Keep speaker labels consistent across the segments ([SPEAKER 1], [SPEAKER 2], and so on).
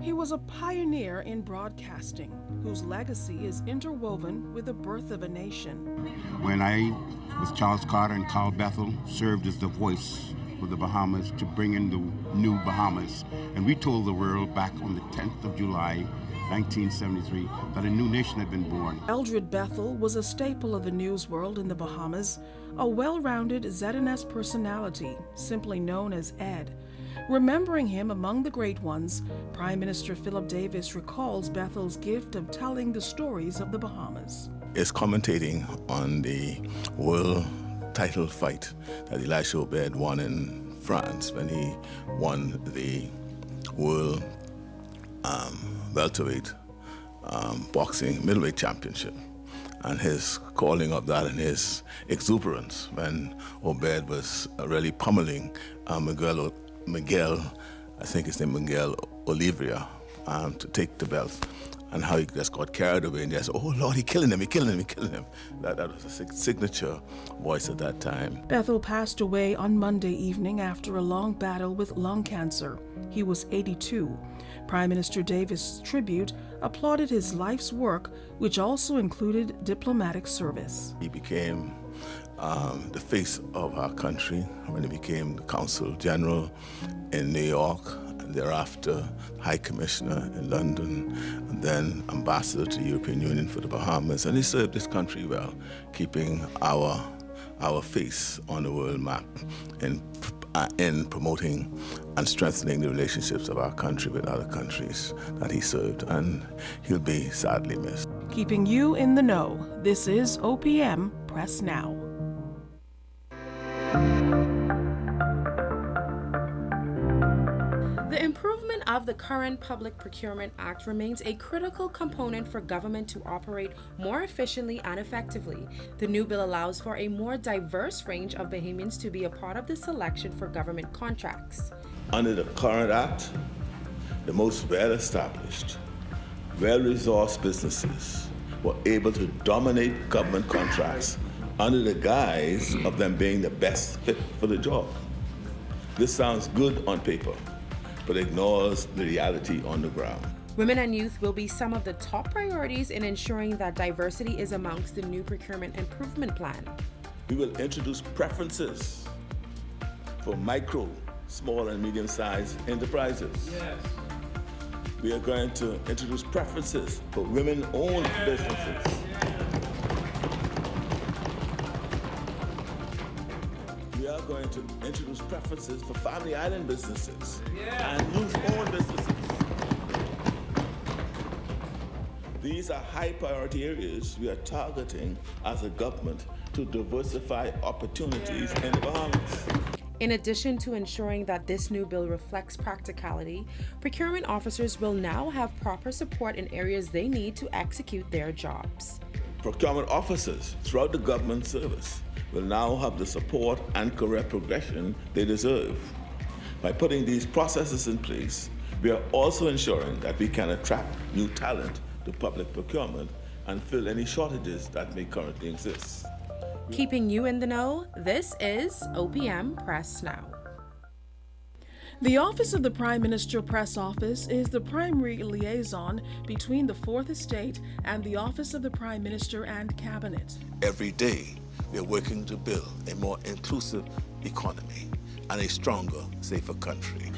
[SPEAKER 1] He was a pioneer in broadcasting, whose legacy is interwoven with the birth of a nation.
[SPEAKER 2] When I, with Charles Carter and Carl Bethel, served as the voice for the Bahamas to bring in the new Bahamas, and we told the world back on the 10th of July, 1973, that a new nation had been born.
[SPEAKER 1] Eldred Bethel was a staple of the news world in the Bahamas, a well-rounded ZNS personality, simply known as Ed. Remembering him among the great ones, Prime Minister Philip Davis recalls Bethel's gift of telling the stories of the Bahamas.
[SPEAKER 3] Is commentating on the world title fight that Elisha Obed won in France when he won the world welterweight boxing middleweight championship, and his calling of that and his exuberance when Obed was really pummeling Miguel, I think his name Miguel Oliveira, to take the belt, and how he just got carried away and just, oh Lord, he's killing him. That was a signature voice at that time.
[SPEAKER 1] Bethel passed away on Monday evening after a long battle with lung cancer. He was 82. Prime Minister Davis' tribute applauded his life's work, which also included diplomatic service.
[SPEAKER 3] He became the face of our country when he became the Consul General in New York, and thereafter High Commissioner in London, and then Ambassador to the European Union for the Bahamas. And he served this country well, keeping our face on the world map in promoting and strengthening the relationships of our country with other countries that he served, and he'll be sadly missed.
[SPEAKER 1] Keeping you in the know, this is OPM Press Now.
[SPEAKER 4] The improvement of the current Public Procurement Act remains a critical component for government to operate more efficiently and effectively. The new bill allows for a more diverse range of Bahamians to be a part of the selection for government contracts.
[SPEAKER 3] Under the current act, the most well-established, well-resourced businesses were able to dominate government contracts under the guise of them being the best fit for the job. This sounds good on paper, but ignores the reality on the ground.
[SPEAKER 4] Women and youth will be some of the top priorities in ensuring that diversity is amongst the new procurement improvement plan.
[SPEAKER 3] We will introduce preferences for micro, small, and medium-sized enterprises. Yes. We are going to introduce preferences for women-owned businesses. We are going to introduce preferences for family island businesses and youth-owned businesses. These are high priority areas we are targeting as a government to diversify opportunities in the Bahamas.
[SPEAKER 4] In addition to ensuring that this new bill reflects practicality, procurement officers will now have proper support in areas they need to execute their jobs.
[SPEAKER 3] Procurement officers throughout the government service will now have the support and career progression they deserve. By putting these processes in place, we are also ensuring that we can attract new talent to public procurement and fill any shortages that may currently exist.
[SPEAKER 4] Keeping you in the know, this is OPM Press Now.
[SPEAKER 1] The Office of the Prime Minister Press Office is the primary liaison between the Fourth Estate and the Office of the Prime Minister and Cabinet.
[SPEAKER 3] Every day, we are working to build a more inclusive economy and a stronger, safer country.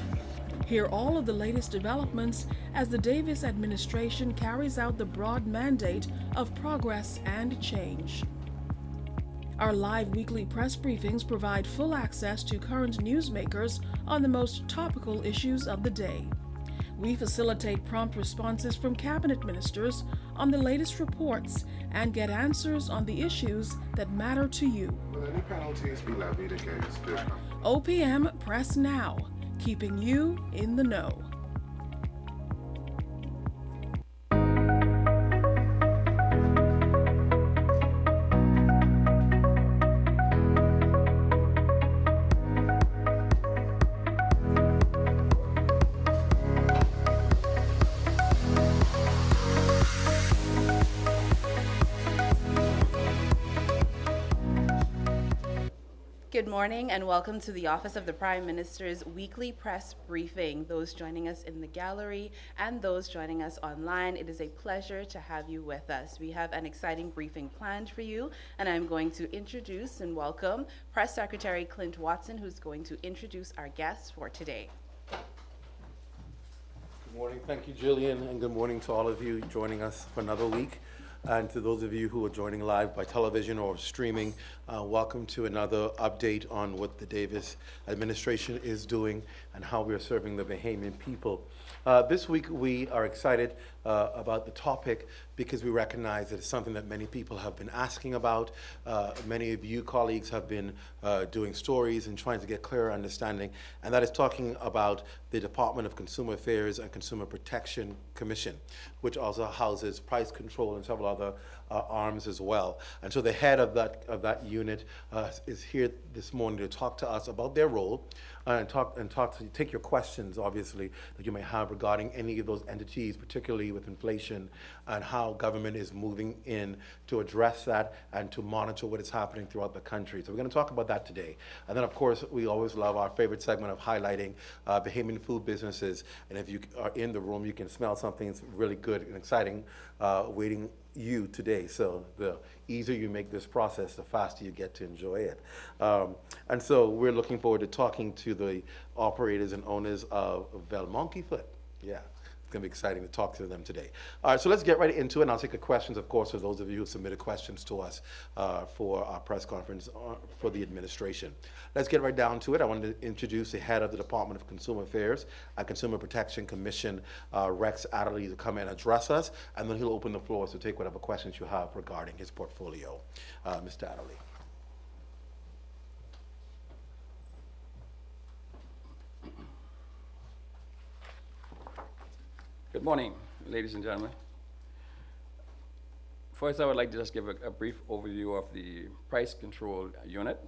[SPEAKER 1] Hear all of the latest developments as the Davis administration carries out the broad mandate of progress and change. Our live weekly press briefings provide full access to current newsmakers on the most topical issues of the day. We facilitate prompt responses from cabinet ministers on the latest reports and get answers on the issues that matter to you.
[SPEAKER 5] Will any penalties be levied against this?
[SPEAKER 1] OPM Press Now, keeping you in the know.
[SPEAKER 6] Good morning and welcome to the Office of the Prime Minister's weekly press briefing. Those joining us in the gallery and those joining us online, it is a pleasure to have you with us. We have an exciting briefing planned for you, and I'm going to introduce and welcome Press Secretary Clint Watson, who's going to introduce our guests for today.
[SPEAKER 7] Good morning. Thank you, Jillian, and good morning to all of you joining us for another week. And to those of you who are joining live by television or streaming, welcome to another update on what the Davis administration is doing and how we are serving the Bahamian people. This week we are excited about the topic because we recognize that it's something that many people have been asking about. Many of you colleagues have been doing stories and trying to get clearer understanding, and that is talking about the Department of Consumer Affairs and Consumer Protection Commission, which also houses price control and several other arms as well. And so the head of that unit is here this morning to talk to us about their role and take your questions, obviously, that you may have regarding any of those entities, particularly with inflation, and how government is moving in to address that and to monitor what is happening throughout the country. So we're going to talk about that today. And then, of course, we always love our favorite segment of highlighting Bahamian food businesses. And if you are in the room, you can smell something that's really good and exciting waiting you today. So the easier you make this process, the faster you get to enjoy it. And so we're looking forward to talking to the operators and owners of Monkey Foot. Yeah. It's going to be exciting to talk to them today. All right, so let's get right into it, and I'll take the questions, of course, for those of you who submitted questions to us for our press conference for the administration. Let's get right down to it. I wanted to introduce the head of the Department of Consumer Affairs and Consumer Protection Commission, Rex Adderley, to come and address us, and then he'll open the floor to take whatever questions you have regarding his portfolio. Mr. Adderley.
[SPEAKER 8] Good morning, ladies and gentlemen. First, I would like to just give a brief overview of the price control unit.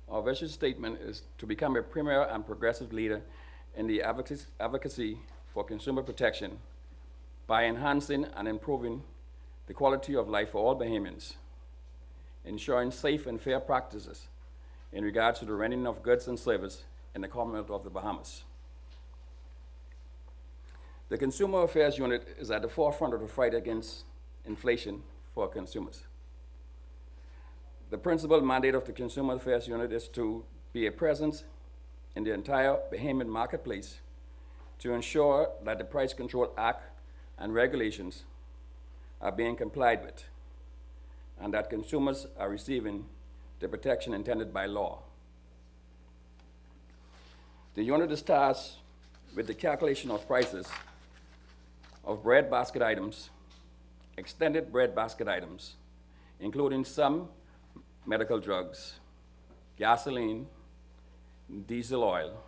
[SPEAKER 8] Our vision statement is to become a premier and progressive leader in the advocacy for consumer protection by enhancing and improving the quality of life for all Bahamians, ensuring safe and fair practices in regards to the rendering of goods and services in the Commonwealth of the Bahamas. The Consumer Affairs Unit is at the forefront of the fight against inflation for consumers. The principal mandate of the Consumer Affairs Unit is to be a presence in the entire Bahamian marketplace to ensure that the Price Control Act and regulations are being complied with and that consumers are receiving the protection intended by law. The unit is tasked with the calculation of prices of bread basket items, extended bread basket items, including some medical drugs, gasoline, diesel oil.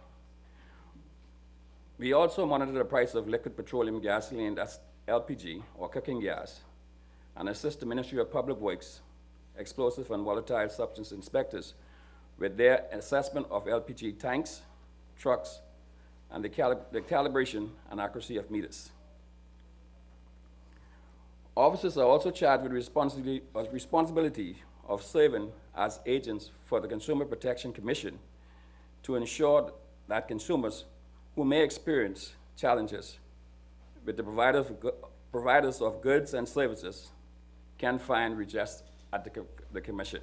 [SPEAKER 8] We also monitor the price of liquid petroleum gasoline, that's LPG, or cooking gas, and assist the Ministry of Public Works, Explosive and Volatile Substance Inspectors with their assessment of LPG tanks, trucks, and the calibration and accuracy of meters. Officers are also charged with responsibility of serving as agents for the Consumer Protection Commission to ensure that consumers who may experience challenges with the providers of goods and services can find redress at the Commission.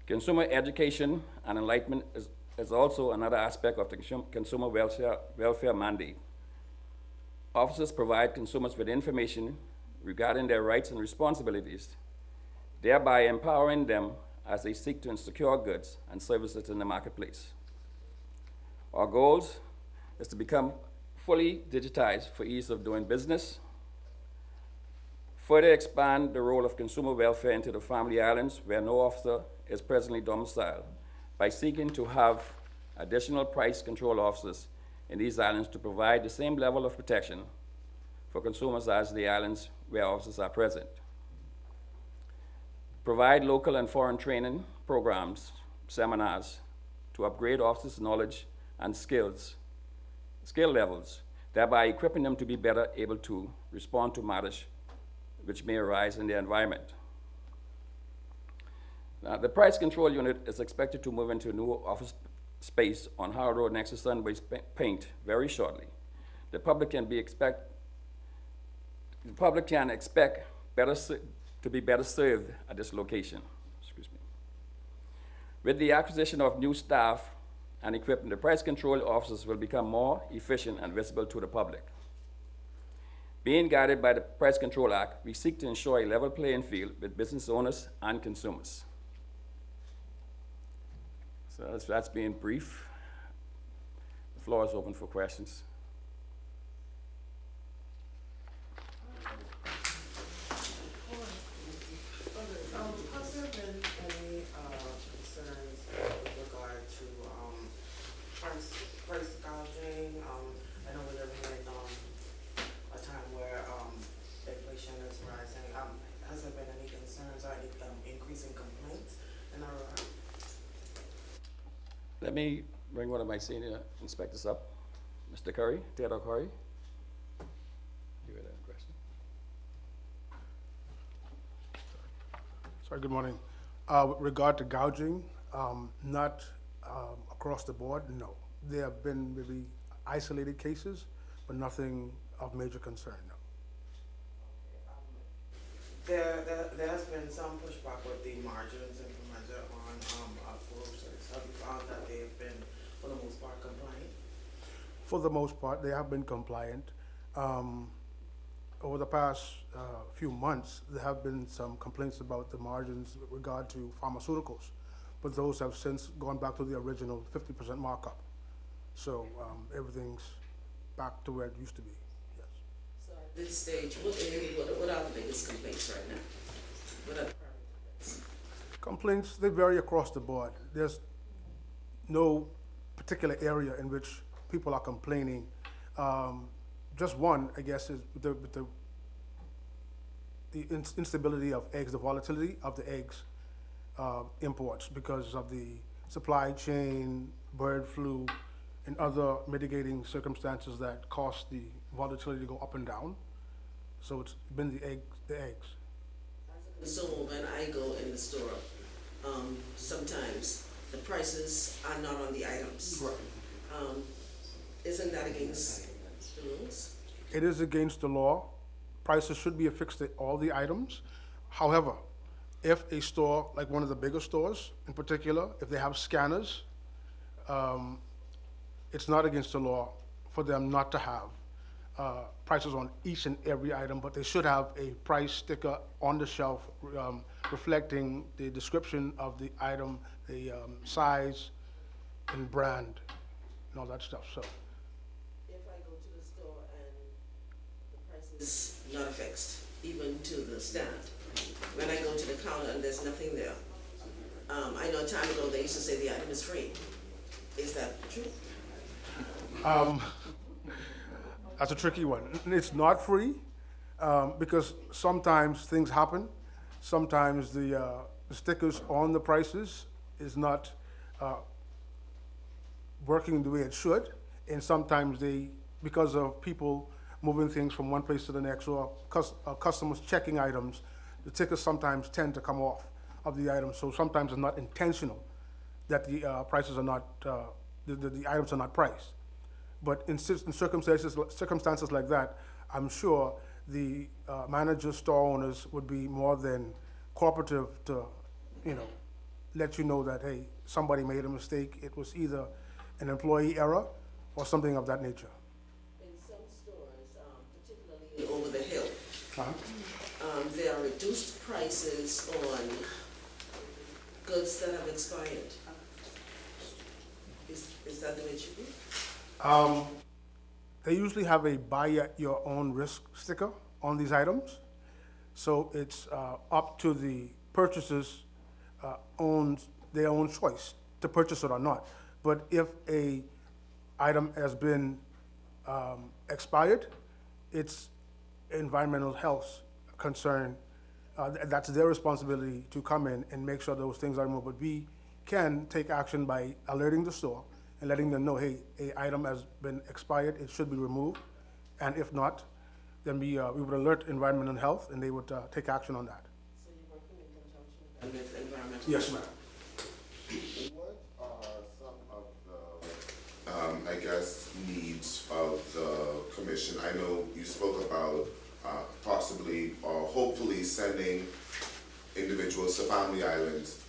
[SPEAKER 8] Consumer education and enlightenment is also another aspect of the consumer welfare mandate. Officers provide consumers with information regarding their rights and responsibilities, thereby empowering them as they seek to secure goods and services in the marketplace. Our goals is to become fully digitized for ease of doing business, further expand the role of consumer welfare into the Family Islands where no officer is presently domiciled by seeking to have additional price control officers in these islands to provide the same level of protection for consumers as the islands where officers are present. Provide local and foreign training programs, seminars to upgrade officers' knowledge and skill levels, thereby equipping them to be better able to respond to matters which may arise in their environment. Now, the price control unit is expected to move into a new office space on Howard Road next to Sunways Paint very shortly. The public can expect to be better served at this location. Excuse me. With the acquisition of new staff and equipment, the price control offices will become more efficient and visible to the public. Being guided by the Price Control Act, we seek to ensure a level playing field with business owners and consumers. So that's being brief. The floor is open for questions.
[SPEAKER 9] Has there been any concerns with regard to price gouging? I know we're living in a time where inflation is rising. Has there been any concerns or any increasing complaints in our
[SPEAKER 8] Let me bring one of my senior inspectors up. Mr. Curry, Theodore Curry. You had a question?
[SPEAKER 10] Sorry, good morning. With regard to gouging, not across the board, no. There have been maybe isolated cases, but nothing of major concern, no.
[SPEAKER 9] There has been some pushback with the margins implemented on groceries. Have you found that they have been, for the most part, compliant?
[SPEAKER 10] For the most part, they have been compliant. Over the past few months, there have been some complaints about the margins with regard to pharmaceuticals, but those have since gone back to the original 50% markup. So everything's back to where it used to be, yes.
[SPEAKER 11] So at this stage, what are the biggest complaints right now? What are the primary complaints?
[SPEAKER 10] Complaints, they vary across the board. There's no particular area in which people are complaining. Just one, I guess, is the instability of eggs, the volatility of the eggs imports because of the supply chain, bird flu, and other mitigating circumstances that cause the volatility to go up and down. So it's been the eggs.
[SPEAKER 11] So when I go in the store, sometimes the prices are not on the items.
[SPEAKER 10] Right.
[SPEAKER 11] Isn't that against the rules?
[SPEAKER 10] It is against the law. Prices should be affixed to all the items. However, if a store, like one of the bigger stores in particular, if they have scanners, it's not against the law for them not to have prices on each and every item, but they should have a price sticker on the shelf reflecting the description of the item, the size and brand, and all that stuff. So,
[SPEAKER 11] If I go to the store and the price is not affixed, even to the stand, when I go to the counter and there's nothing there, I know a time ago they used to say the item is free. Is that true?
[SPEAKER 10] that's a tricky one. It's not free because sometimes things happen. Sometimes the stickers on the prices is not working the way it should, and sometimes because of people moving things from one place to the next, or customers checking items, the tickets sometimes tend to come off of the items. So sometimes it's not intentional that the prices are not, the items are not priced. But in circumstances like that, I'm sure the managers, store owners would be more than cooperative to, let you know that, hey, somebody made a mistake. It was either an employee error or something of that nature.
[SPEAKER 11] In some stores, particularly over the hill, there are reduced prices on goods that have expired. Is that the way it should be?
[SPEAKER 10] They usually have a buy at your own risk sticker on these items. So it's up to the purchasers' their own choice to purchase it or not. But if a item has been expired, it's environmental health concern. That's their responsibility to come in and make sure those things are removed. But we can take action by alerting the store and letting them know, hey, an item has been expired, it should be removed. And if not, then we would alert environmental health and they would take action on that.
[SPEAKER 11] So you're working in conjunction with environmental
[SPEAKER 10] Yes, ma'am.
[SPEAKER 5] What are some of the, I guess, needs of the commission? I know you spoke about possibly or hopefully sending individuals to family islands.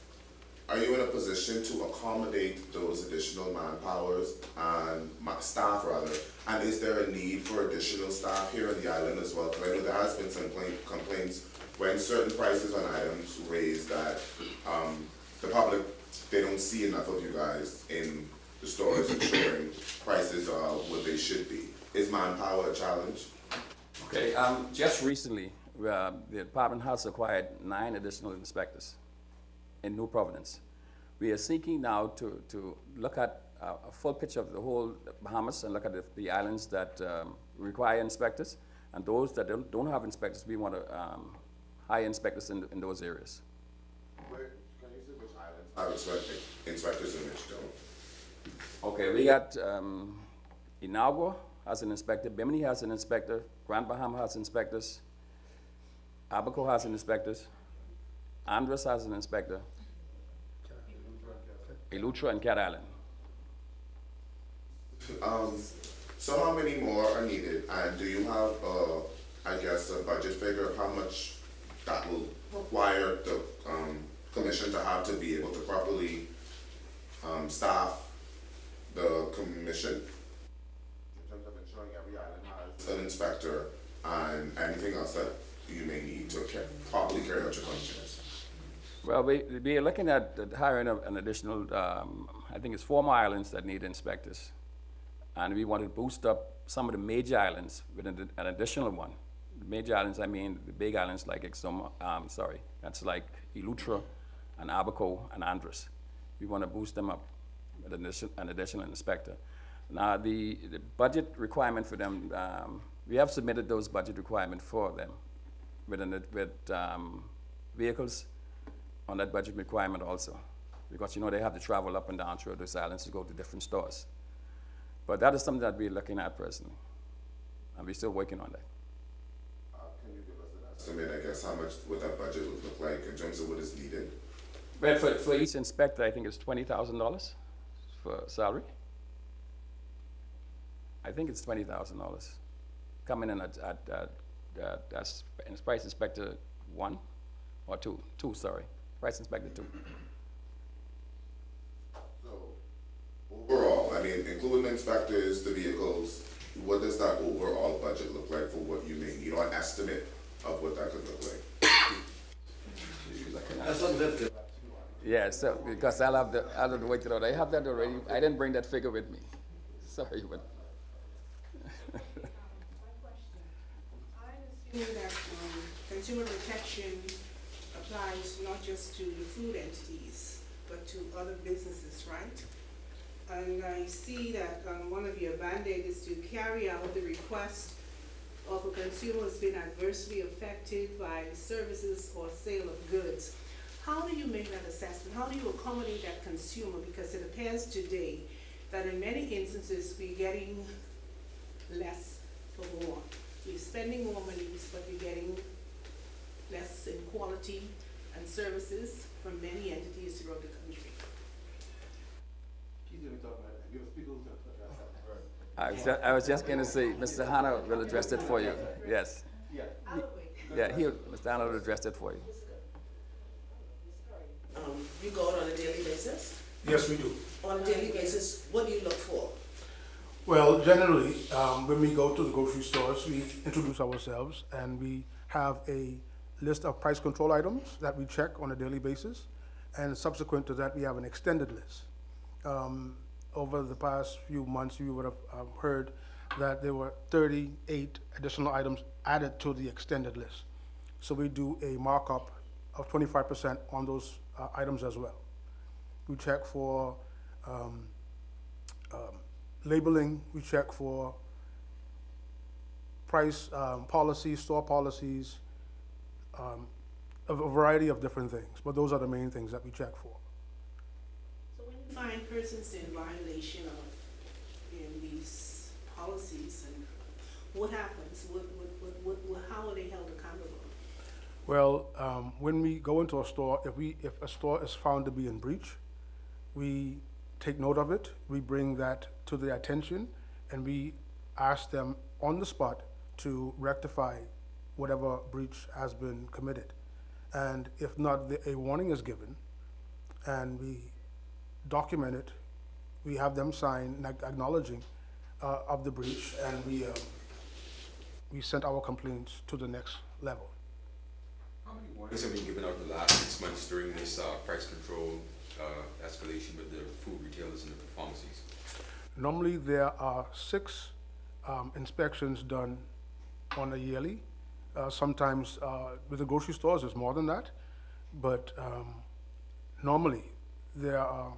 [SPEAKER 5] Are you in a position to accommodate those additional manpowers and staff rather? And is there a need for additional staff here on the island as well? Because I know there has been some complaints when certain prices on items raised that the public, they don't see enough of you guys in the stores ensuring prices are what they should be. Is manpower a challenge?
[SPEAKER 8] Okay, just recently, the department has acquired 9 additional inspectors in New Providence. We are seeking now to look at a full picture of the whole Bahamas and look at the islands that require inspectors, and those that don't have inspectors, we want to hire inspectors in those areas.
[SPEAKER 5] Can you say which islands have inspectors and which don't?
[SPEAKER 8] Okay, we got Inagua has an inspector, Bimini has an inspector, Grand Bahama has inspectors, Abaco has an inspectors, Andros has an inspector, Eleuthera and Cat Island.
[SPEAKER 5] So how many more are needed? And do you have, I guess, a budget figure of how much that will require the commission to have to be able to properly staff the commission? In terms of ensuring every island has an inspector and anything else that you may need to properly carry out your functions.
[SPEAKER 8] Well, we are looking at hiring an additional, I think it's 4 more islands that need inspectors. And we want to boost up some of the major islands with an additional one. The major islands, I mean the big islands like that's like Eleuthera and Abaco and Andros. We want to boost them up with an additional inspector. Now, the budget requirement for them, we have submitted those budget requirements for them with vehicles on that budget requirement also, because you know they have to travel up and down through those islands to go to different stores. But that is something that we're looking at presently, and we're still working on that.
[SPEAKER 5] Can you give us an estimate, I guess, how much would that budget would look like in terms of what is needed?
[SPEAKER 8] Well, for each inspector, I think it's $20,000 for salary. I think it's $20,000 coming in at price inspector 1 or 2, sorry. Price inspector 2.
[SPEAKER 5] So overall, I mean, including the inspectors, the vehicles, what does that overall budget look like for what you may need, or an estimate of what that could look like?
[SPEAKER 7] That's unlifted.
[SPEAKER 8] Yeah, so because I'll have to wait it out. I have that already. I didn't bring that figure with me. Sorry, but.
[SPEAKER 12] I understand that consumer protection applies not just to the food entities, but to other businesses, right? And I see that one of your band-aid is to carry out the request of a consumer who's been adversely affected by services or sale of goods. How do you make that assessment? How do you accommodate that consumer? Because it appears today that in many instances we're getting less for more. We're spending more money, but we're getting less in quality and services from many entities throughout the country.
[SPEAKER 8] I was just going to say, Mr. Hanna will address it for you. Yes. Yeah, Mr. Hanna will address it for you.
[SPEAKER 11] You go out on a daily basis?
[SPEAKER 10] Yes, we do.
[SPEAKER 11] On a daily basis, what do you look for?
[SPEAKER 10] Well, generally, when we go to the grocery stores, we introduce ourselves and we have a list of price control items that we check on a daily basis. And subsequent to that, we have an extended list. Over the past few months, you would have heard that there were 38 additional items added to the extended list. So we do a markup of 25% on those items as well. We check for labeling, we check for price policies, store policies, a variety of different things, but those are the main things that we check for.
[SPEAKER 12] So when you find persons in violation of these policies, and what happens? How are they held accountable?
[SPEAKER 10] Well, when we go into a store, if a store is found to be in breach, we take note of it, we bring that to their attention, and we ask them on the spot to rectify whatever breach has been committed. And if not, a warning is given, and we document it. We have them sign acknowledging of the breach, and we send our complaints to the next level.
[SPEAKER 13] How many warnings have been given out the last 6 months during this price control escalation with the food retailers and the pharmacies?
[SPEAKER 10] Normally, there are 6 inspections done on a yearly. Sometimes with the grocery stores, it's more than that. But normally, there are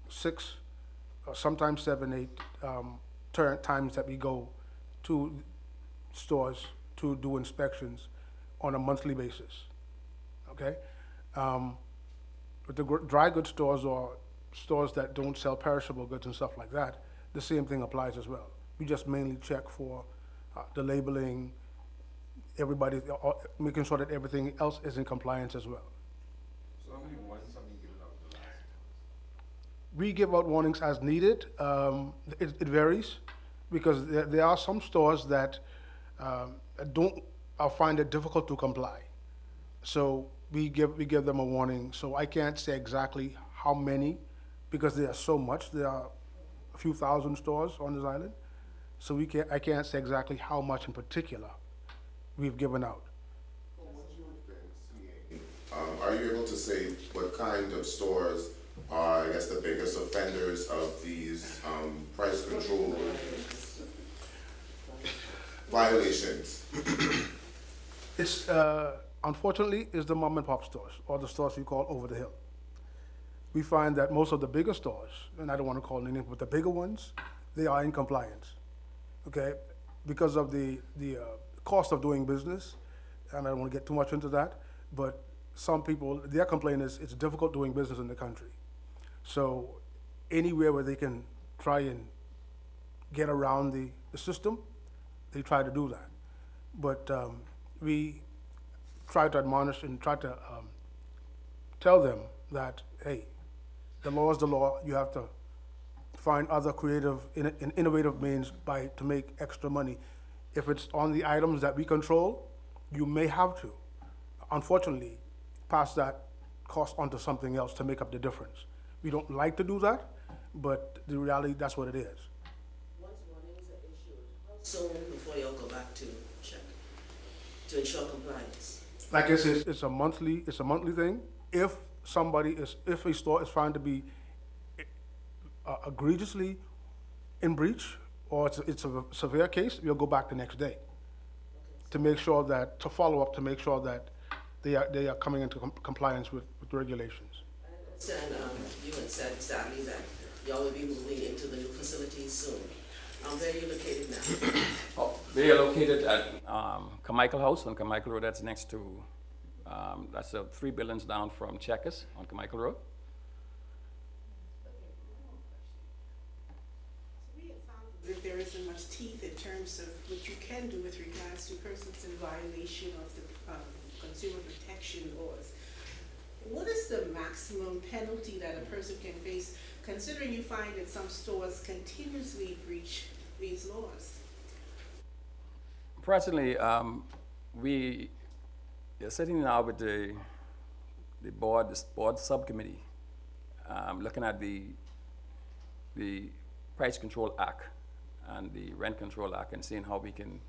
[SPEAKER 10] 6, sometimes 7, 8 times that we go to stores to do inspections on a monthly basis. Okay? With the dry goods stores or stores that don't sell perishable goods and stuff like that, the same thing applies as well. We just mainly check for the labeling, everybody, making sure that everything else is in compliance as well.
[SPEAKER 13] So how many warnings have been given out the last 6 months?
[SPEAKER 10] We give out warnings as needed. It varies because there are some stores that find it difficult to comply. So we give them a warning. So I can't say exactly how many because there are so much. There are a few thousand stores on this island. So I can't say exactly how much in particular we've given out.
[SPEAKER 5] From what you've been seeing, are you able to say what kind of stores are, I guess, the biggest offenders of these price control violations?
[SPEAKER 10] It's unfortunately is the mom and pop stores or the stores we call over the hill. We find that most of the bigger stores, and I don't want to call any, but the bigger ones, they are in compliance. Okay, because of the cost of doing business, and I don't want to get too much into that, but some people, their complaint is it's difficult doing business in the country. So anywhere where they can try and get around the system, they try to do that. But we try to admonish and try to tell them that, hey, the law is the law. You have to find other creative and innovative means to make extra money. If it's on the items that we control, you may have to, unfortunately, pass that cost onto something else to make up the difference. We don't like to do that, but the reality, that's what it is.
[SPEAKER 11] Once warnings are issued, how soon before y'all go back to check to ensure compliance?
[SPEAKER 10] Like I said, it's a monthly thing. If a store is found to be egregiously in breach, or it's a severe case, we'll go back the next day to make sure that, to follow up, to make sure that they are coming into compliance with the regulations.
[SPEAKER 11] I understand you had said, Mr. Ali, that y'all will be moving into the new facilities soon. Where are you located now?
[SPEAKER 8] We are located at Carmichael House on Carmichael Road. That's next to, that's 3 buildings down from Checkers on Carmichael Road.
[SPEAKER 12] To me, it sounds as if there isn't much teeth in terms of what you can do with regards to persons in violation of the consumer protection laws. What is the maximum penalty that a person can face, considering you find that some stores continuously breach these laws?
[SPEAKER 8] Presently, we are sitting now with the board subcommittee, looking at the Price Control Act and the Rent Control Act and seeing how we can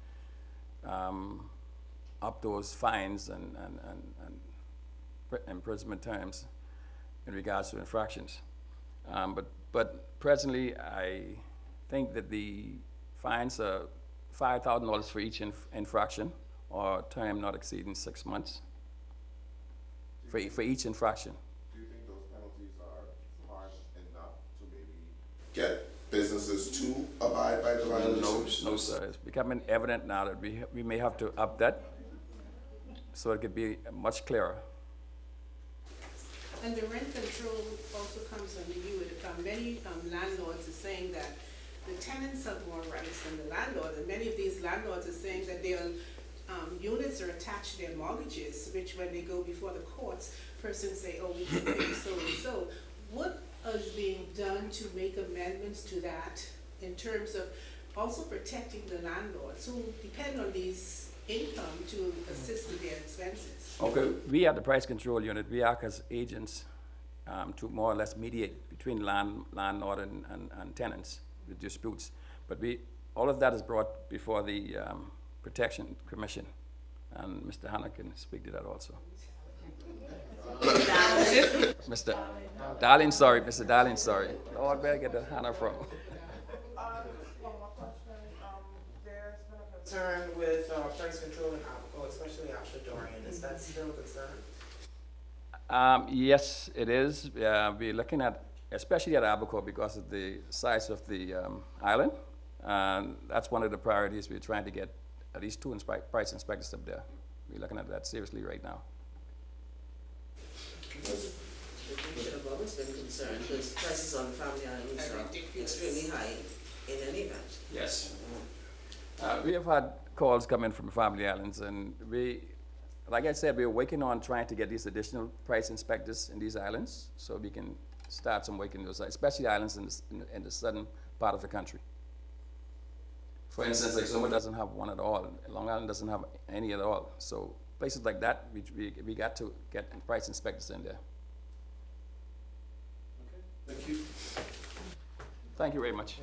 [SPEAKER 8] up those fines and imprisonment terms in regards to infractions. But presently, I think that the fines are $5,000 for each infraction, or term not exceeding 6 months for each infraction.
[SPEAKER 5] Do you think those penalties are harsh enough to maybe get businesses to abide by the violations?
[SPEAKER 8] No, sir. It's becoming evident now that we may have to up that so it could be much clearer.
[SPEAKER 12] And the rent control also comes under you. Many landlords are saying that the tenants have more rights than the landlord, and many of these landlords are saying that they'll units are attached to their mortgages, which when they go before the courts, persons say, oh, we can pay so and so. What is being done to make amendments to that in terms of also protecting the landlords who depend on these income to assist with their expenses?
[SPEAKER 8] Okay, we at the price control unit, we act as agents to more or less mediate between landlord and tenants with disputes. But all of that is brought before the Protection Commission, and Mr. Hanna can speak to that also. Mr. Darling, sorry, Mr. Darling, sorry. Lord, where I get the Hanna from?
[SPEAKER 9] There's been a concern with price control in Abaco, especially after Dorian. Is that still a concern?
[SPEAKER 8] Yes, it is. We're looking at, especially at Abaco, because of the size of the island. And that's one of the priorities. We're trying to get at least 2 price inspectors up there. We're looking at that seriously right now.
[SPEAKER 11] We should have always been concerned because prices on the family islands are extremely high in any event.
[SPEAKER 8] Yes. We have had calls come in from family islands, and like I said, we're working on trying to get these additional price inspectors in these islands so we can start some work in those, especially islands in the southern part of the country. For instance, like Zuma doesn't have one at all. Long Island doesn't have any at all. So places like that, we got to get price inspectors in there.
[SPEAKER 7] Thank you.
[SPEAKER 8] Thank you very much.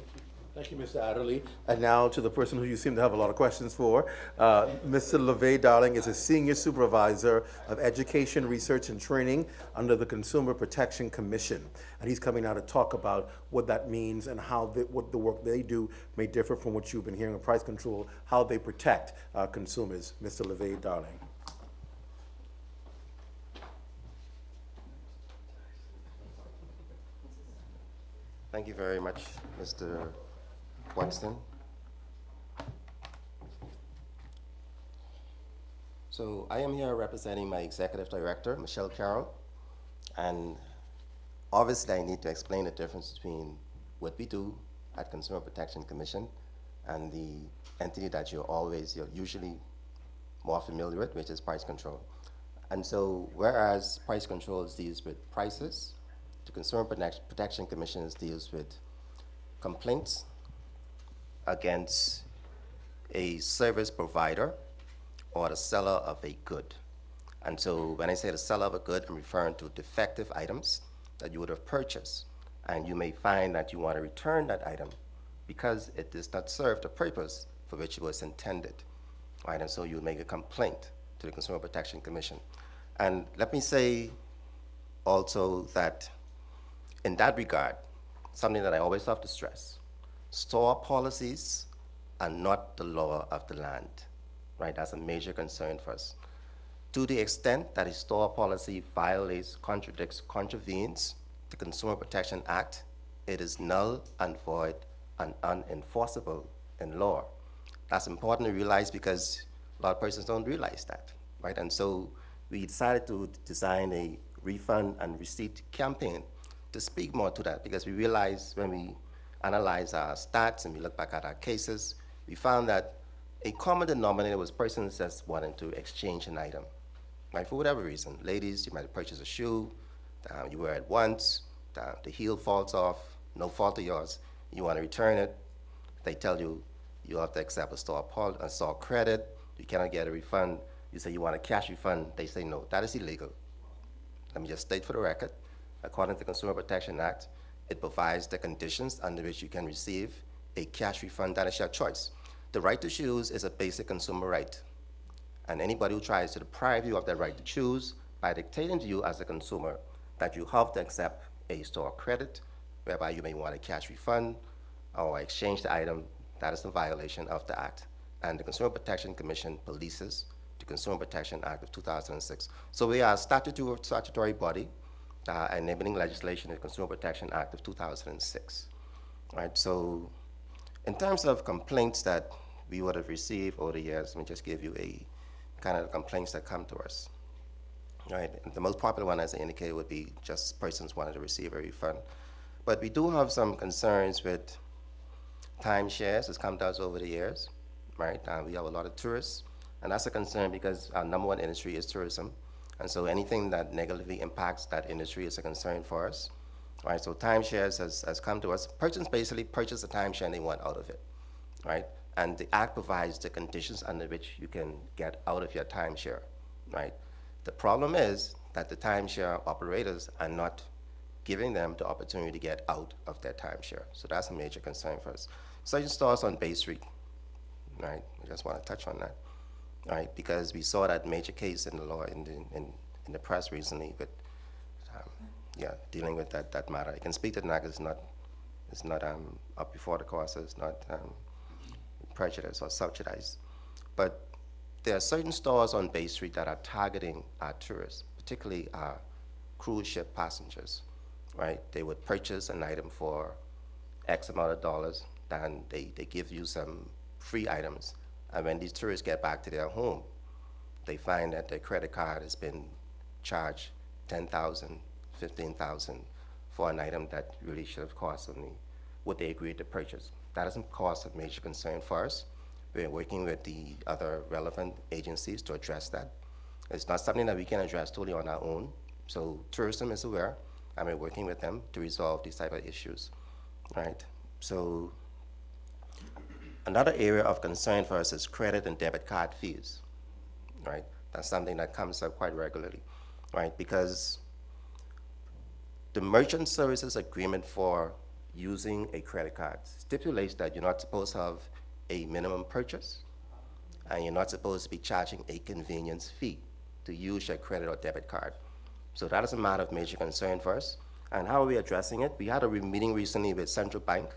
[SPEAKER 7] Thank you, Mr. Adderley. And now to the person who you seem to have a lot of questions for. Mr. LeVay Darling is a Senior Supervisor of Education, Research, and Training under the Consumer Protection Commission. And he's coming out to talk about what that means and how what the work they do may differ from what you've been hearing on price control, how they protect consumers. Mr. LeVay Darling.
[SPEAKER 14] Thank you very much, Mr. Watson. So I am here representing my Executive Director, Michelle Carroll, and obviously I need to explain the difference between what we do at Consumer Protection Commission and the entity that you're usually more familiar with, which is price control. And so whereas price control deals with prices, the Consumer Protection Commission deals with complaints against a service provider or the seller of a good. And so when I say the seller of a good, I'm referring to defective items that you would have purchased. And you may find that you want to return that item because it does not serve the purpose for which it was intended. Right? And so you make a complaint to the Consumer Protection Commission. And let me say also that in that regard, something that I always have to stress, store policies are not the law of the land, right? That's a major concern for us. To the extent that a store policy violates, contradicts, contravenes the Consumer Protection Act, it is null and void and unenforceable in law. That's important to realize because a lot of persons don't realize that, right? And so we decided to design a refund and receipt campaign to speak more to that, because we realized when we analyze our stats and we look back at our cases, we found that a common denominator was persons just wanting to exchange an item, right? For whatever reason. Ladies, you might have purchased a shoe, you wear it once, the heel falls off, no fault of yours, you want to return it, they tell you you have to accept a store credit, you cannot get a refund, you say you want a cash refund, they say no, that is illegal. Let me just state for the record, according to the Consumer Protection Act, it provides the conditions under which you can receive a cash refund. That is your choice. The right to choose is a basic consumer right. And anybody who tries to deprive you of that right to choose by dictating to you as a consumer that you have to accept a store credit, whereby you may want a cash refund or exchange the item, that is a violation of the Act. And the Consumer Protection Commission polices the Consumer Protection Act of 2006. So we are a statutory body enabling legislation in the Consumer Protection Act of 2006. Right, so in terms of complaints that we would have received over the years, let me just give you a kind of complaints that come to us. Right, and the most popular one, as I indicated, would be just persons wanting to receive a refund. But we do have some concerns with timeshares that's come to us over the years, right? We have a lot of tourists, And that's a concern because our number one industry is tourism. And so anything that negatively impacts that industry is a concern for us. Right, so timeshares has come to us. Persons basically purchase a timeshare and they want out of it, right? And the Act provides the conditions under which you can get out of your timeshare, right? The problem is that the timeshare operators are not giving them the opportunity to get out of their timeshare. So that's a major concern for us. Certain stores on Bay Street, right? I just want to touch on that, right? Because we saw that major case in the law in the press recently, but yeah, dealing with that matter. I can speak to that. It's not up before the court, so it's not prejudiced or subsidized. But there are certain stores on Bay Street that are targeting our tourists, particularly our cruise ship passengers, right? They would purchase an item for X amount of dollars, then they give you some free items. And when these tourists get back to their home, they find that their credit card has been charged $10,000, $15,000 for an item that really should have cost only what they agreed to purchase. That doesn't cause a major concern for us. We're working with the other relevant agencies to address that. It's not something that we can address totally on our own. So tourism is aware, and we're working with them to resolve these type of issues, right? So another area of concern for us is credit and debit card fees, right? That's something that comes up quite regularly, right? Because the merchant services agreement for using a credit card stipulates that you're not supposed to have a minimum purchase, and you're not supposed to be charging a convenience fee to use your credit or debit card. So that is a matter of major concern for us. And how are we addressing it? We had a meeting recently with Central Bank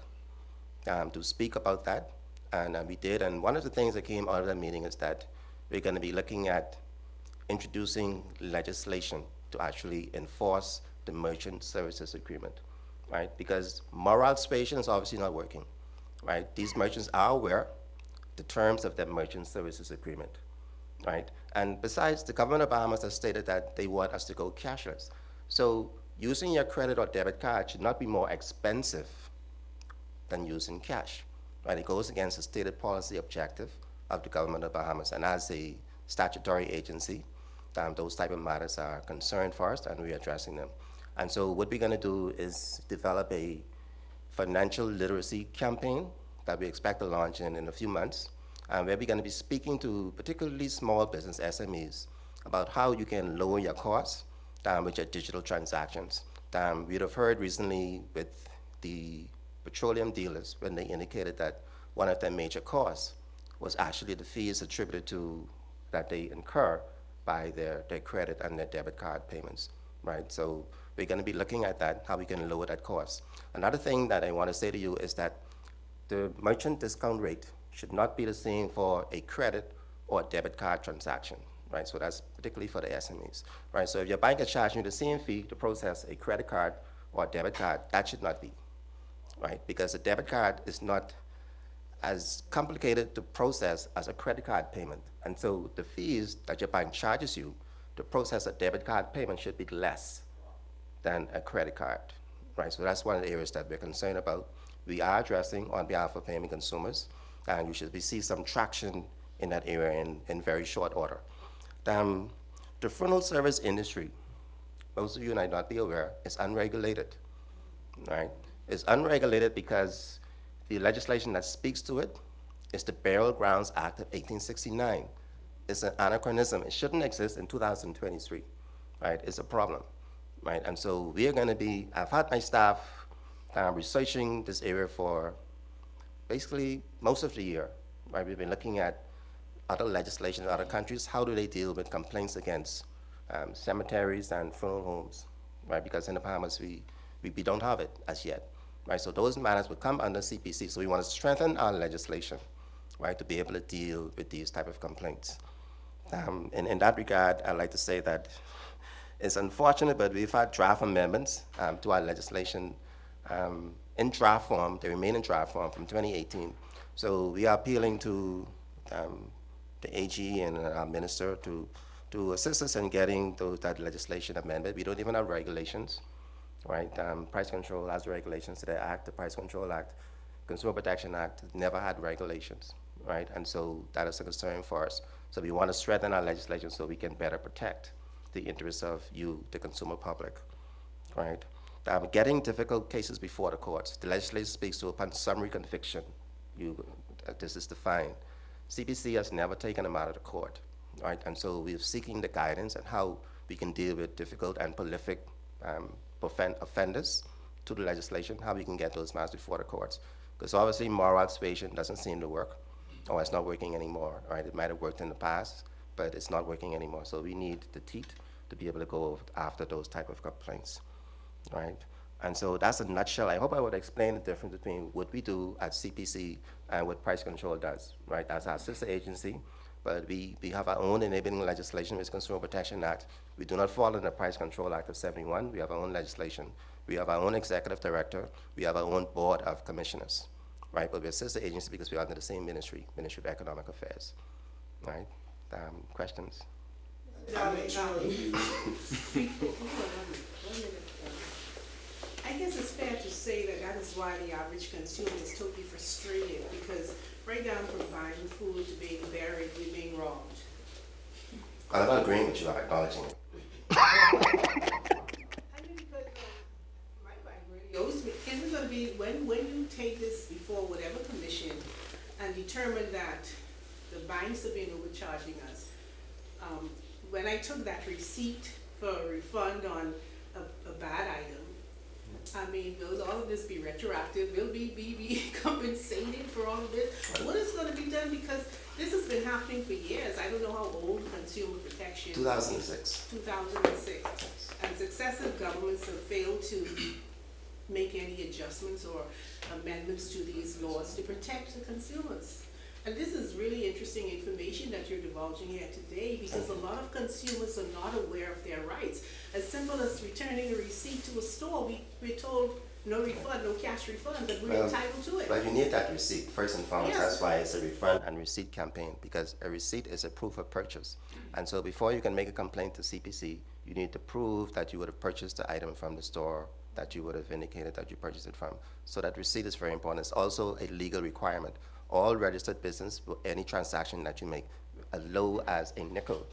[SPEAKER 14] to speak about that, and we did. And one of the things that came out of that meeting is that we're going to be looking at introducing legislation to actually enforce the merchant services agreement, right? Because moral suasion is obviously not working, right? These merchants are aware the terms of the merchant services agreement, right? And besides, the government of Bahamas has stated that they want us to go cashless. So using your credit or debit card should not be more expensive than using cash, right? It goes against the stated policy objective of the government of Bahamas. And as a statutory agency, those type of matters are concerned for us, and we're addressing them. And so what we're gonna do is develop a financial literacy campaign that we expect to launch in a few months, where we're gonna be speaking to particularly small business SMEs about how you can lower your costs with your digital transactions. We'd have heard recently with the petroleum dealers when they indicated that one of their major costs was actually the fees attributed to that they incur by their credit and their debit card payments, right? So we're going to be looking at that, how we can lower that cost. Another thing that I want to say to you is that the merchant discount rate should not be the same for a credit or a debit card transaction, right? So that's particularly for the SMEs, right? So if your bank is charging you the same fee to process a credit card or a debit card, that should not be, right? Because a debit card is not as complicated to process as a credit card payment. And so the fees that your bank charges you to process a debit card payment should be less than a credit card, right? So that's one of the areas that we're concerned about. We are addressing on behalf of payment consumers, and we should see some traction in that area in very short order. The funeral service industry, most of you might not be aware, is unregulated, right? It's unregulated because the legislation that speaks to it is the Burial Grounds Act of 1869. It's an anachronism. It shouldn't exist in 2023, right? It's a problem, right? And so we are going to be, I've had my staff researching this area for basically most of the year, right? We've been looking at other legislation in other countries. How do they deal with complaints against cemeteries and funeral homes, right? Because in the Bahamas, we don't have it as yet, right? So those matters would come under CPC. So we want to strengthen our legislation, right, to be able to deal with these type of complaints. In that regard, I'd like to say that it's unfortunate, but we've had draft amendments to our legislation in draft form. They remain in draft form from 2018. So we are appealing to the AG and our minister to assist us in getting that legislation amended. We don't even have regulations, right? Price control has regulations to the Act, the Price Control Act. Consumer Protection Act never had regulations, right? And so that is a concern for us. So we want to strengthen our legislation so we can better protect the interests of you, the consumer public, right? Getting difficult cases before the courts. The legislation speaks to upon summary conviction. This is defined. CPC has never taken a matter to court, right? And so we're seeking the guidance on how we can deal with difficult and prolific offenders to the legislation, how we can get those matters before the courts. Because obviously moral suasion doesn't seem to work, or it's not working anymore, right? It might have worked in the past, but it's not working anymore. So we need the teeth to be able to go after those type of complaints, right? And so that's a nutshell. I hope I would explain the difference between what we do at CPC and what price control does, right? That's our sister agency, but we have our own enabling legislation, which is Consumer Protection Act. We do not fall under the Price Control Act of '71. We have our own legislation. We have our own executive director. We have our own board of commissioners, right? But we're a sister agency because we're under the same ministry, Ministry of Economic Affairs, right? Questions?
[SPEAKER 12] I guess it's fair to say that is why the average consumer is totally frustrated, because right down from buying food to being buried, we're being robbed.
[SPEAKER 14] I'm not agreeing with you, I'm acknowledging it.
[SPEAKER 12] Is it going to be, when you take this before whatever commission and determine that the banks have been overcharging us, when I took that receipt for a refund on a bad item, I mean, will all of this be retroactive? Will we be compensated for all of this? What is going to be done? Because this has been happening for years. I don't know how old consumer protection.
[SPEAKER 14] 2006.
[SPEAKER 12] 2006. And successive governments have failed to make any adjustments or amendments to these laws to protect the consumers. And this is really interesting information that you're divulging here today, because a lot of consumers are not aware of their rights. As simple as returning a receipt to a store, we're told no refund, no cash refund, but we're entitled to it.
[SPEAKER 14] But you need that receipt, first and foremost.
[SPEAKER 12] Yes.
[SPEAKER 14] That's why it's a refund and receipt campaign, because a receipt is a proof of purchase. And so before you can make a complaint to CPC, you need to prove that you would have purchased the item from the store that you would have indicated that you purchased it from. So that receipt is very important. It's also a legal requirement. All registered business, any transaction that you make, as low as a nickel,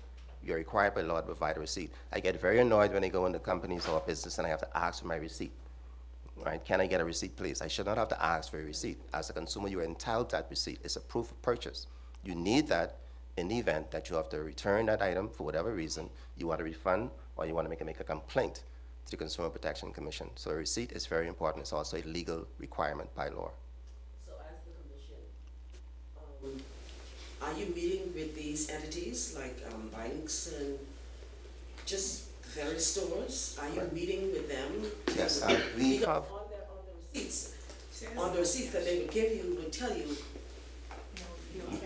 [SPEAKER 14] you're required by law to provide a receipt. I get very annoyed when I go into companies or business and I have to ask for my receipt. Right? Can I get a receipt, please? I should not have to ask for a receipt. As a consumer, you're entitled to that receipt. It's a proof of purchase. You need that in the event that you have to return that item for whatever reason, you want a refund, or you want to make a complaint to the Consumer Protection Commission. So a receipt is very important. It's also a legal requirement by law.
[SPEAKER 11] Are you meeting with these entities like banks and just various stores? Are you meeting with them?
[SPEAKER 14] Yes, we have.
[SPEAKER 11] On the receipts that they would give you would tell you.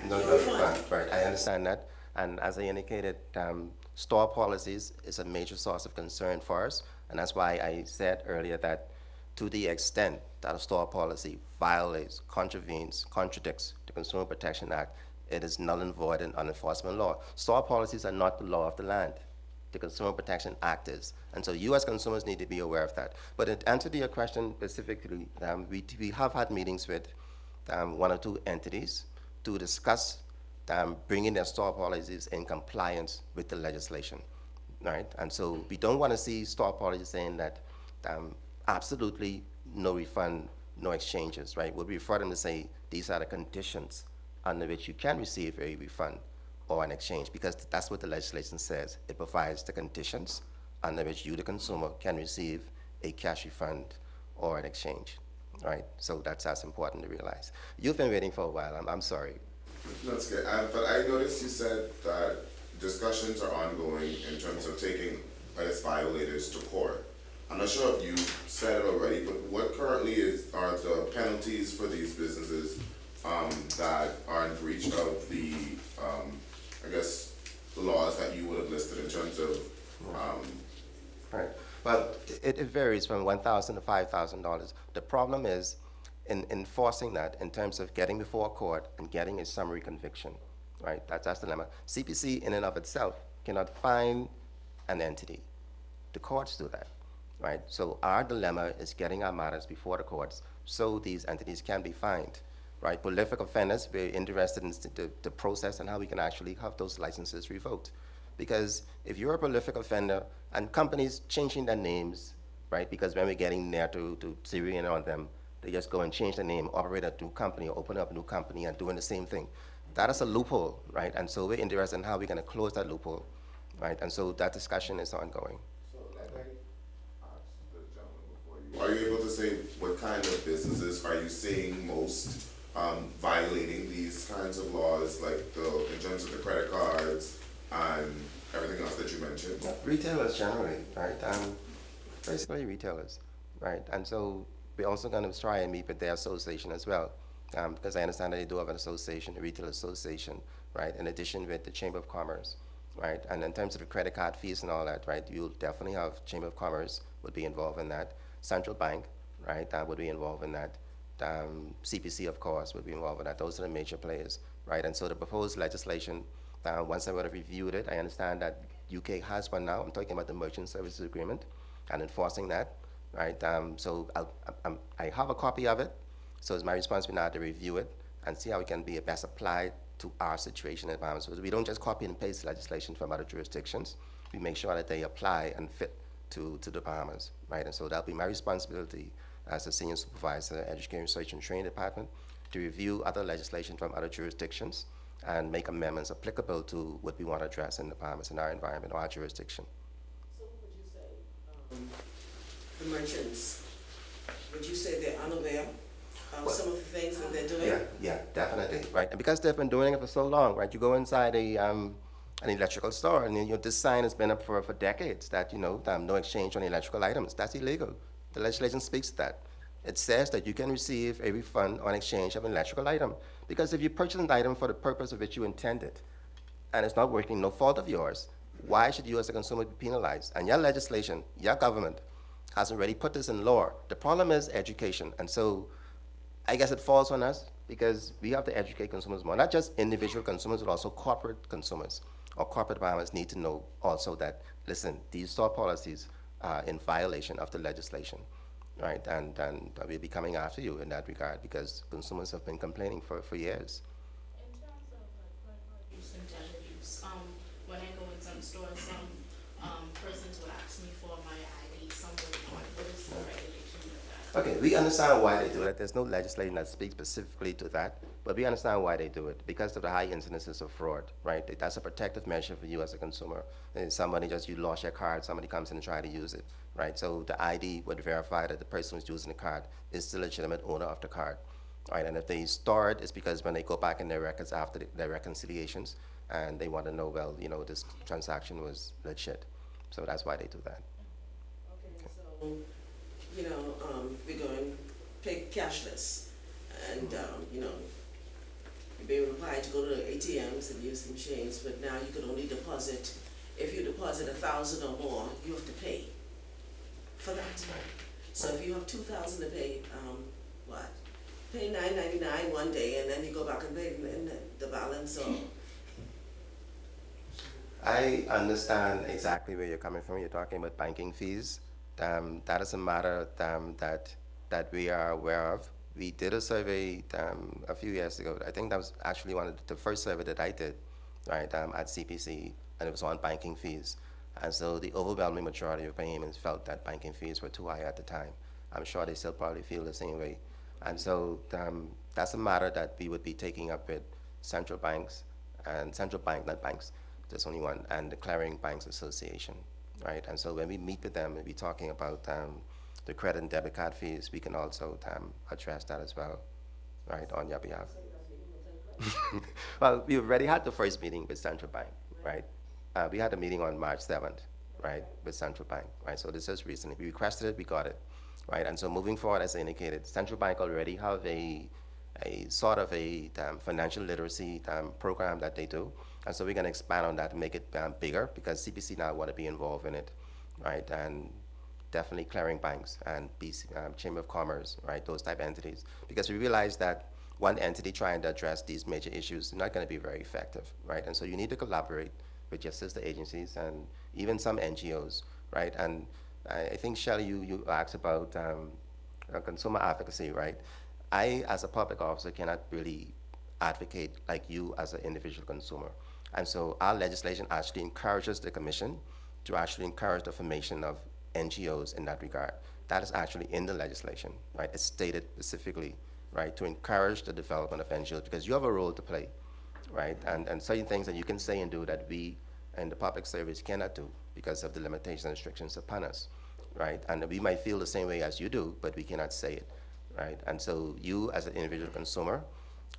[SPEAKER 14] No refund. Right, I understand that. And as I indicated, store policies is a major source of concern for us. And that's why I said earlier that to the extent that a store policy violates, contravenes, contradicts the Consumer Protection Act, it is null and void and unenforceable law. Store policies are not the law of the land. The Consumer Protection Act is. And so you as consumers need to be aware of that. But in answer to your question specifically, we have had meetings with one or two entities to discuss bringing their store policies in compliance with the legislation, right? And so we don't want to see store policies saying that absolutely no refund, no exchanges, right? We'll refer them to say these are the conditions under which you can receive a refund or an exchange, because that's what the legislation says. It provides the conditions under which you, the consumer, can receive a cash refund or an exchange, right? So that's important to realize. You've been waiting for a while. I'm sorry.
[SPEAKER 5] That's good. But I noticed you said that discussions are ongoing in terms of taking violators to court. I'm not sure if you said it already, but what currently are the penalties for these businesses that are in breach of the, I guess, the laws that you would have listed in terms of?
[SPEAKER 14] Right. Well, it varies from $1,000 to $5,000. The problem is in enforcing that in terms of getting before court and getting a summary conviction, right? That's the dilemma. CPC in and of itself cannot fine an entity. The courts do that, right? So our dilemma is getting our matters before the courts so these entities can be fined. right? Prolific offenders, we're interested in the process and how we can actually have those licenses revoked. Because if you're a prolific offender, and companies changing their names, right? Because when we're getting near to zeroing on them, they just go and change the name, operate a new company, or open up a new company and doing the same thing. That is a loophole, right? And so we're interested in how we're gonna close that loophole, right? And so that discussion is ongoing.
[SPEAKER 5] So let me ask the gentleman before you. Are you able to say what kind of businesses are you seeing most violating these kinds of laws, like in terms of the credit cards and everything else that you mentioned?
[SPEAKER 14] Retailers generally, right? Basically retailers, right? And so we're also going to try and meet with their association as well, because I understand that they do have an association, a retail association, right? In addition with the Chamber of Commerce, right? And in terms of the credit card fees and all that, right? You'll definitely have Chamber of Commerce would be involved in that. Central Bank, right? That would be involved in that. CPC, of course, would be involved in that. Those are the major players, right? And so the proposed legislation, once I would have reviewed it, I understand that UK has one now. I'm talking about the Merchant Services Agreement and enforcing that, right? So I have a copy of it. So it's my responsibility now to review it and see how it can be best applied to our situation at Bahamas. So we don't just copy and paste legislation from other jurisdictions. We make sure that they apply and fit to the Bahamas, right? And so that'll be my responsibility as a senior supervisor, Education, Research, and Training Department, to review other legislation from other jurisdictions and make amendments applicable to what we want to address in the Bahamas, in our environment or our jurisdiction.
[SPEAKER 11] So would you say, the merchants, would you say they're unaware of some of the things that they're doing?
[SPEAKER 14] Yeah, definitely, right? And because they've been doing it for so long, right? You go inside an electrical store, and this sign has been up for decades that no exchange on electrical items. That's illegal. The legislation speaks to that. It says that you can receive a refund on exchange of an electrical item, because if you purchase an item for the purpose of which you intended, and it's not working, no fault of yours, why should you as a consumer be penalized? And your legislation, your government, has already put this in law. The problem is education, and so I guess it falls on us because we have to educate consumers more, not just individual consumers, but also corporate consumers or corporate Bahamas need to know also that, listen, these store policies are in violation of the legislation, right? And we'll be coming after you in that regard because consumers have been complaining for years.
[SPEAKER 15] In terms of credit card use and debit use, when I go in some stores, some persons would ask me for my ID, some would not. What is the regulation with that?
[SPEAKER 14] Okay, we understand why they do it. There's no legislation that speaks specifically to that, but we understand why they do it because of the high incidences of fraud, right? That's a protective measure for you as a consumer. And you lost your card, somebody comes in and try to use it, right? So the ID would verify that the person who's using the card is the legitimate owner of the card, right? And if they store it, it's because when they go back in their records after their reconciliations, and they want to know, well, this transaction was legit. So that's why they do that.
[SPEAKER 11] Okay, so, we're going to pay cashless, and, you're being required to go to the ATMs and use the machines, but now you can only deposit, if you deposit 1,000 or more, you have to pay for that. So if you have 2,000 to pay, pay $9.99 one day, and then you go back and pay the balance, or?
[SPEAKER 14] I understand exactly where you're coming from. You're talking about banking fees. That is a matter that we are aware of. We did a survey a few years ago. I think that was actually one of the first survey that I did, right, at CPC, and it was on banking fees. And so the overwhelming majority of Bahamians felt that banking fees were too high at the time. I'm sure they still probably feel the same way. And so that's a matter that we would be taking up with central banks, and central bank, not banks, there's only one, and the Clearing Banks Association, right? And so when we meet with them, we'll be talking about the credit and debit card fees. We can also address that as well, right, on your behalf. Well, we already had the first meeting with Central Bank, right? We had a meeting on March 7th, right, with Central Bank, right? So this is recently. We requested it, we got it, right? And so moving forward, as I indicated, Central Bank already have a sort of a financial literacy program that they do. And so we're going to expand on that and make it bigger because CPC now want to be involved in it, right? And definitely Clearing Banks and Chamber of Commerce, right? Those type of entities. Because we realize that one entity trying to address these major issues is not going to be very effective, right? And so you need to collaborate with your sister agencies and even some NGOs, right? And I think, Shelley, you asked about consumer advocacy, right? I, as a public officer, cannot really advocate like you as an individual consumer. And so our legislation actually encourages the commission to actually encourage the formation of NGOs in that regard. That is actually in the legislation, right? It's stated specifically, right, to encourage the development of NGOs because you have a role to play, right? And certain things that you can say and do that we in the public service cannot do because of the limitations and restrictions upon us, right? And we might feel the same way as you do, but we cannot say it, right? And so you as an individual consumer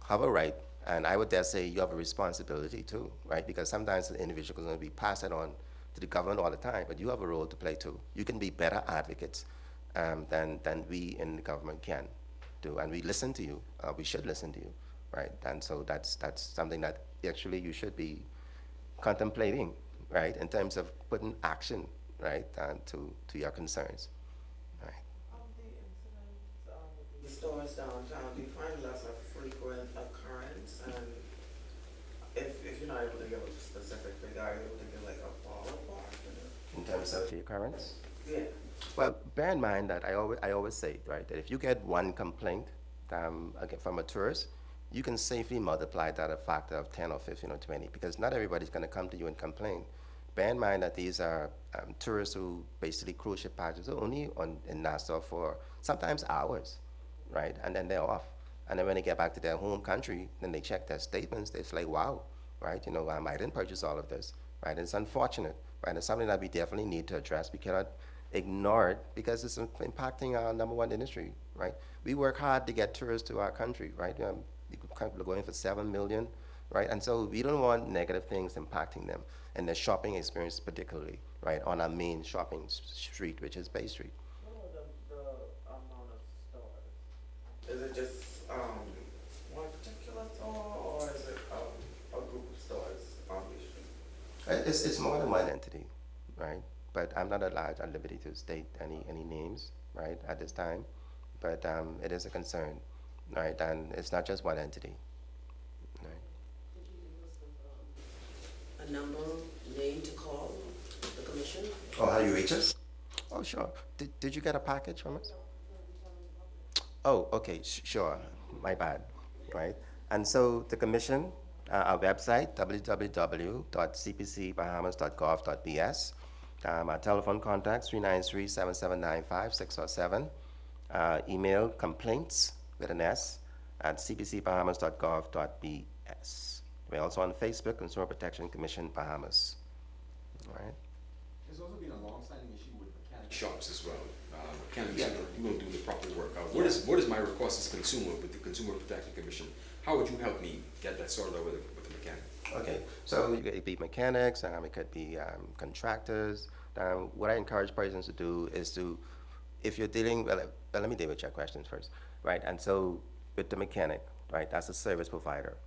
[SPEAKER 14] have a right, and I would dare say you have a responsibility too, right? Because sometimes the individual is going to be passed it on to the government all the time, but you have a role to play too. You can be better advocates than we in the government can do, and we listen to you. We should listen to you, right? And so that's something that actually you should be contemplating, right, in terms of putting action, right, to your concerns, right?
[SPEAKER 9] The stores downtown, do you find less a frequent occurrence? And if you're not able to give a specific figure, are you able to give like a ballpark?
[SPEAKER 14] In terms of the occurrence?
[SPEAKER 9] Yeah.
[SPEAKER 14] Well, bear in mind that I always say, right, that if you get one complaint again, from a tourist, you can safely multiply that a factor of 10 or 15 or 20 because not everybody's going to come to you and complain. Bear in mind that these are tourists who basically cruise ship passengers only in Nassau for sometimes hours, right, and then they're off. And then when they get back to their home country, then they check their statements, it's like, wow, right, you know, I didn't purchase all of this, right, it's unfortunate, right, it's something that we definitely need to address. We cannot ignore it because it's impacting our #1 industry, right? We work hard to get tourists to our country, right? We're going for 7 million, right? And so we don't want negative things impacting them and their shopping experience particularly, right, on our main shopping street, which is Bay Street.
[SPEAKER 9] What are the amount of stores? Is it just one particular store or is it a group of stores on the street?
[SPEAKER 14] It's more than one entity, right? But I'm not at liberty to state any names, right, at this time. But it is a concern, right? And it's not just one entity, right?
[SPEAKER 11] A number, name to call the commission?
[SPEAKER 14] Oh, how you reach us? Oh, sure. Did you get a package from us? Oh, okay, sure. My bad, right? And so the commission, our website, www.cpcbahamas.gov.bs. Our telephone contacts, 393-7795-607. Email complaints with an S at cpcbahamas.gov.bs. We're also on Facebook, Consumer Protection Commission Bahamas. All right.
[SPEAKER 13] There's also been a long-standing issue with mechanic shops as well. Mechanics who don't do the proper work. What is my request as a consumer with the Consumer Protection Commission? How would you help me get that sorted out with the mechanic?
[SPEAKER 14] Okay, so it could be mechanics, it could be contractors. What I encourage persons to do is to, if you're dealing, well, let me deal with your questions first, right? And so with the mechanic, right, that's a service provider,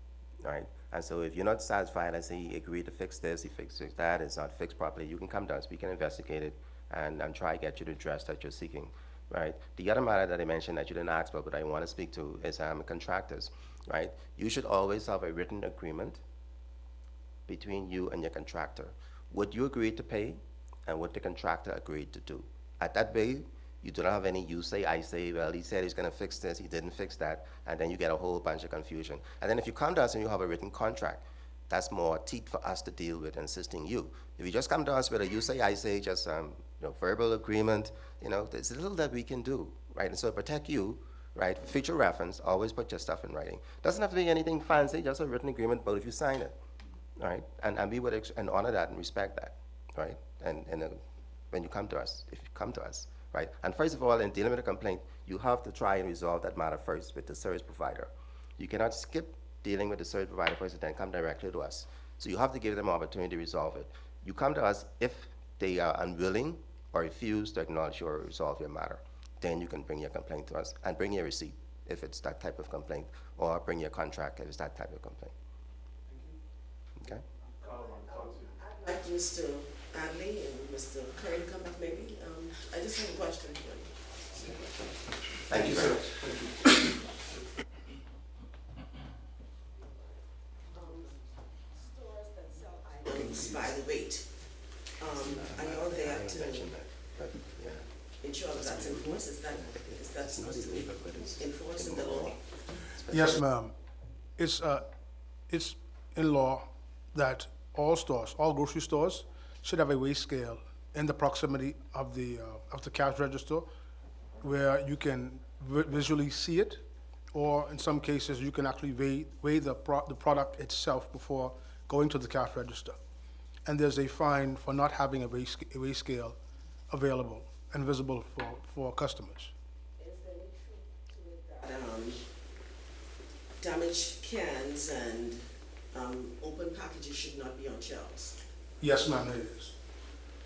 [SPEAKER 14] right? And so if you're not satisfied, let's say he agreed to fix this, he fixed that, it's not fixed properly, you can come to us, we can investigate it and try to get you the address that you're seeking, right? The other matter that I mentioned that you didn't ask about, but I want to speak to is contractors, right? You should always have a written agreement between you and your contractor. What you agreed to pay and what the contractor agreed to do. At that way, you do not have any you say, I say, well, he said he's going to fix this, he didn't fix that, and then you get a whole bunch of confusion. And then if you come to us and you have a written contract, that's more teeth for us to deal with and assisting you. If you just come to us with a you say, I say, just verbal agreement, there's little that we can do, right? And so to protect you, right, for future reference, always put your stuff in writing. Doesn't have to be anything fancy, just a written agreement, but if you sign it, right? And we would honor that and respect that, right? And when you come to us, if you come to us, right? And first of all, in dealing with a complaint, you have to try and resolve that matter first with the service provider. You cannot skip dealing with the service provider first and then come directly to us. So you have to give them an opportunity to resolve it. You come to us if they are unwilling or refuse to acknowledge or resolve your matter. Then you can bring your complaint to us and bring your receipt if it's that type of complaint, or bring your contract if it's that type of complaint. Okay?
[SPEAKER 11] I'd like Mr. Adley and Mr. Curry to come back maybe. I just have a question for you.
[SPEAKER 14] Thank you very much.
[SPEAKER 11] Stores that sell items by the weight. Are y'all there to ensure that that's enforced? Is that supposed to be enforced in the law?
[SPEAKER 10] Yes, ma'am. It's in law that all stores, all grocery stores, should have a weigh scale in the proximity of the cash register, where you can visually see it, or in some cases you can actually weigh the product itself before going to the cash register. And there's a fine for not having a weigh scale available and visible for customers.
[SPEAKER 11] Is there any truth to it that damaged cans and open packages should not be on shelves?
[SPEAKER 10] Yes, ma'am, it is.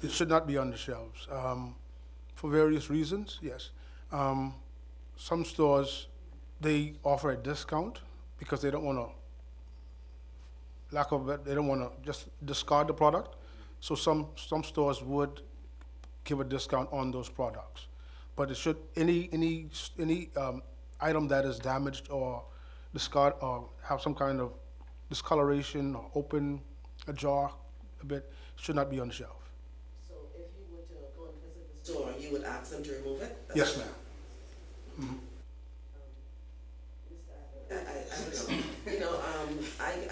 [SPEAKER 10] It should not be on the shelves. For various reasons, yes. Some stores, they offer a discount because they don't want to, they don't want to just discard the product. So some stores would give a discount on those products. But it should, any item that is damaged or discard or have some kind of discoloration or open ajar a bit, should not be on the shelf.
[SPEAKER 11] So if you were to go and visit the store, you would ask them to remove it?
[SPEAKER 10] Yes, ma'am. Mhm.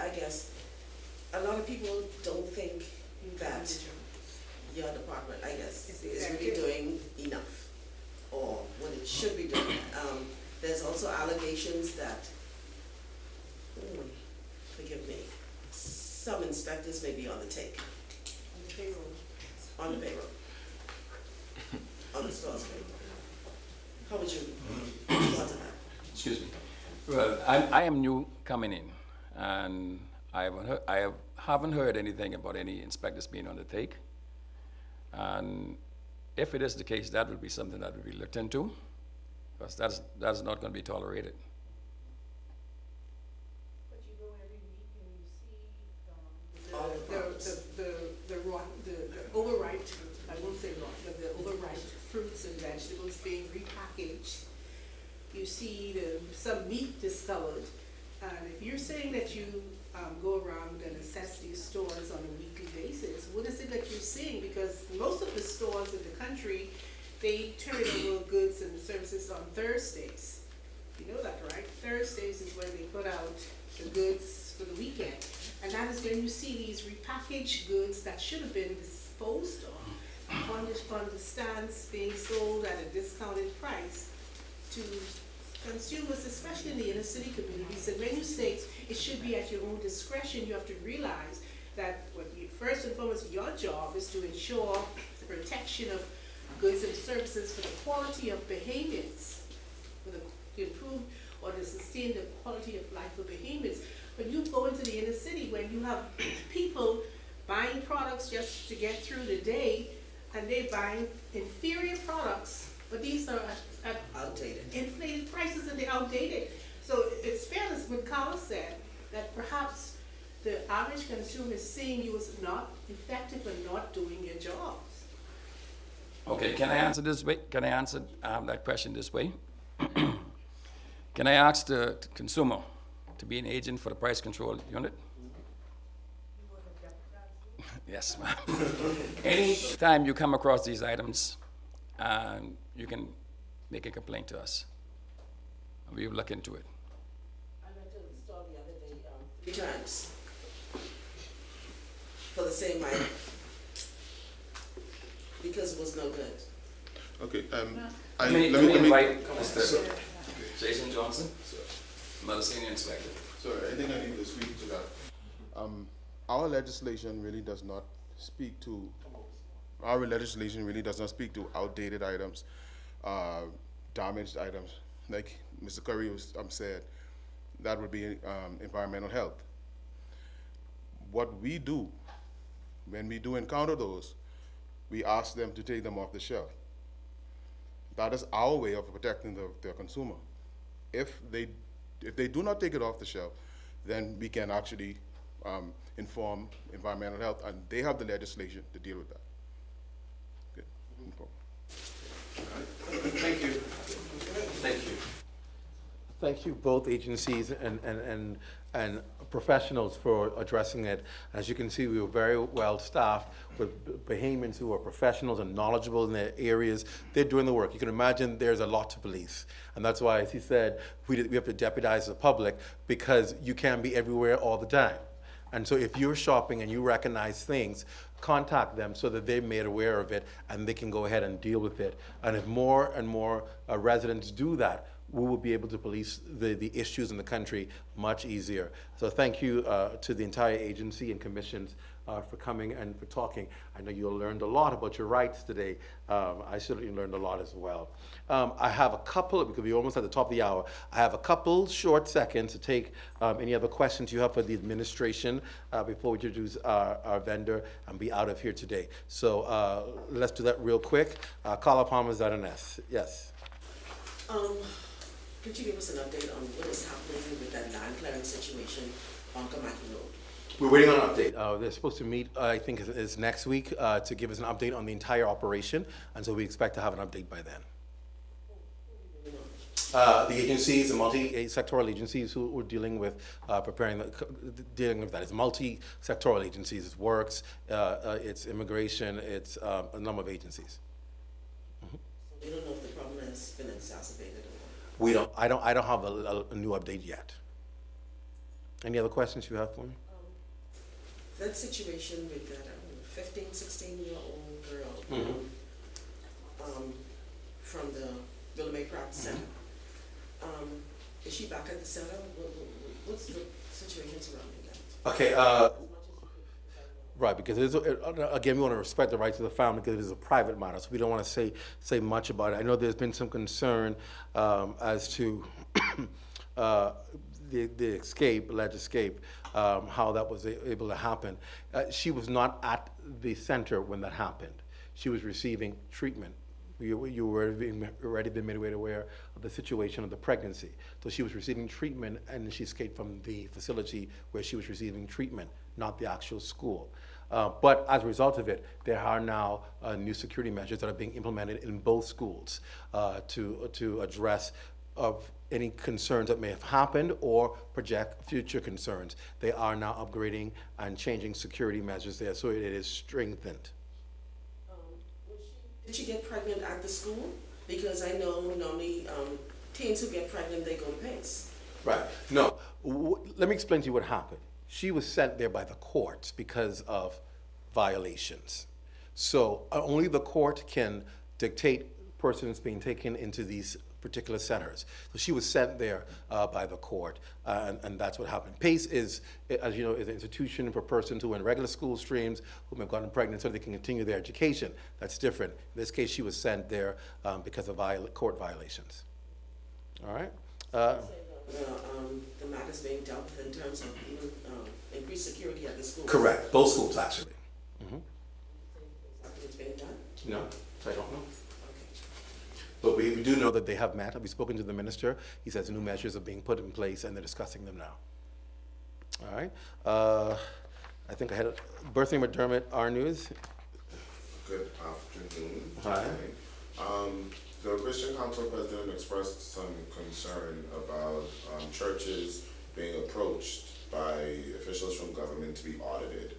[SPEAKER 11] I guess a lot of people don't think that your department, I guess, is really doing enough, or what it should be doing. There's also allegations that, forgive me, some inspectors may be on the take.
[SPEAKER 12] On the payroll.
[SPEAKER 11] On the payroll. On the store's payroll. How would you respond to that?
[SPEAKER 8] Excuse me. Well, I am new coming in, and I haven't heard anything about any inspectors being on the take. And if it is the case, that would be something that would be looked into, because that's not going to be tolerated.
[SPEAKER 12] But you go every week and you see the overripe, I won't say raw, but the overripe fruits and vegetables being repackaged. You see some meat discolored. And if you're saying that you go around and assess these stores on a weekly basis, what is it that you're seeing? Because most of the stores in the country, they turn over goods and services on Thursdays. You know that, right? Thursdays is when they put out the goods for the weekend. And that is when you see these repackaged goods that should have been disposed of on the stands being sold at a discounted price to consumers, especially in the inner city communities. And when you say it should be at your own discretion, you have to realize that first and foremost, your job is to ensure the protection of goods and services for the quality of Bahamians, to improve or to sustain the quality of life for Bahamians. But you go into the inner city when you have people buying products just to get through the day, and they're buying inferior products, but these are at
[SPEAKER 11] outdated,
[SPEAKER 12] inflated prices, and they're outdated. So it's fair, as what Carla said, that perhaps the average consumer is seeing you as not effective and not doing your jobs.
[SPEAKER 8] Okay, can I answer this way? Can I answer that question this way? Can I ask the consumer to be an agent for the price control unit? Yes, ma'am. Anytime you come across these items, you can make a complaint to us. We will look into it.
[SPEAKER 11] I went to the store the other day 3 times for the same item because it was no good.
[SPEAKER 3] Okay,
[SPEAKER 8] Let me invite Mr. Jason Johnson, another senior inspector.
[SPEAKER 16] Sorry, I think I need to speak to that. Our legislation really does not speak to outdated items, damaged items. Like Mr. Curry said, that would be environmental health. What we do, when we do encounter those, we ask them to take them off the shelf. That is our way of protecting the consumer. If they do not take it off the shelf, then we can actually inform environmental health, and they have the legislation to deal with that. Okay. No problem.
[SPEAKER 7] Thank you. Thank you. Thank you, both agencies and professionals for addressing it. As you can see, we were very well staffed with Bahamians who are professionals and knowledgeable in their areas. They're doing the work. You can imagine there's a lot to police. And that's why, as he said, we have to deputize the public because you can't be everywhere all the time. And so if you're shopping and you recognize things, contact them so that they're made aware of it and they can go ahead and deal with it. And if more and more residents do that, we will be able to police the issues in the country much easier. So thank you to the entire agency and commissions for coming and for talking. I know you learned a lot about your rights today. I certainly learned a lot as well. I have a couple, because we're almost at the top of the hour, I have a couple short seconds to take any other questions you have for the administration before we introduce our vendor and be out of here today. So let's do that real quick. Carla Palmer, ZNS. Yes.
[SPEAKER 11] Could you give us an update on what is happening with that land clearing situation on Kamaki Road?
[SPEAKER 7] We're waiting on an update. They're supposed to meet, I think is next week, to give us an update on the entire operation, and so we expect to have an update by then. The agencies, the multi-sectoral agencies who are dealing with dealing with that. It's multi-sectoral agencies. It's works, it's immigration, it's a number of agencies.
[SPEAKER 11] So we don't know if the problem has been exacerbated or
[SPEAKER 7] We don't. I don't have a new update yet. Any other questions you have for me?
[SPEAKER 11] that situation with that 15, 16-year-old girl from the Willamette Pratt Center. Is she back at the center? What's the situation surrounding that?
[SPEAKER 7] Okay. Right, because it is, again, we want to respect the rights of the family because it is a private matter, so we don't want to say much about it. I know there's been some concern as to the alleged escape, how that was able to happen. She was not at the center when that happened. She was receiving treatment. You were already been made aware of the situation of the pregnancy. So she was receiving treatment and she escaped from the facility where she was receiving treatment, not the actual school. But as a result of it, there are now new security measures that are being implemented in both schools to address of any concerns that may have happened or project future concerns. They are now upgrading and changing security measures there, so it is strengthened.
[SPEAKER 11] Did she get pregnant at the school? Because I know normally teens who get pregnant, they go to PACE.
[SPEAKER 7] Right. No. Let me explain to you what happened. She was sent there by the courts because of violations. So only the court can dictate persons being taken into these particular centers. So she was sent there by the court, and that's what happened. PACE is, as you know, is an institution for persons who are in regular school streams who have gotten pregnant so they can continue their education. That's different. In this case, she was sent there because of court violations. All right?
[SPEAKER 11] The matters being dealt with in terms of increased security at the schools.
[SPEAKER 7] Correct. Both schools, actually.
[SPEAKER 11] It's being done?
[SPEAKER 7] No, I don't know. But we do know that they have met. We've spoken to the minister. He says new measures are being put in place and they're discussing them now. All right. I think I had Bertha McDermott, our news.
[SPEAKER 5] Good afternoon.
[SPEAKER 7] Hi.
[SPEAKER 5] The Christian Council President expressed some concern about churches being approached by officials from government to be audited.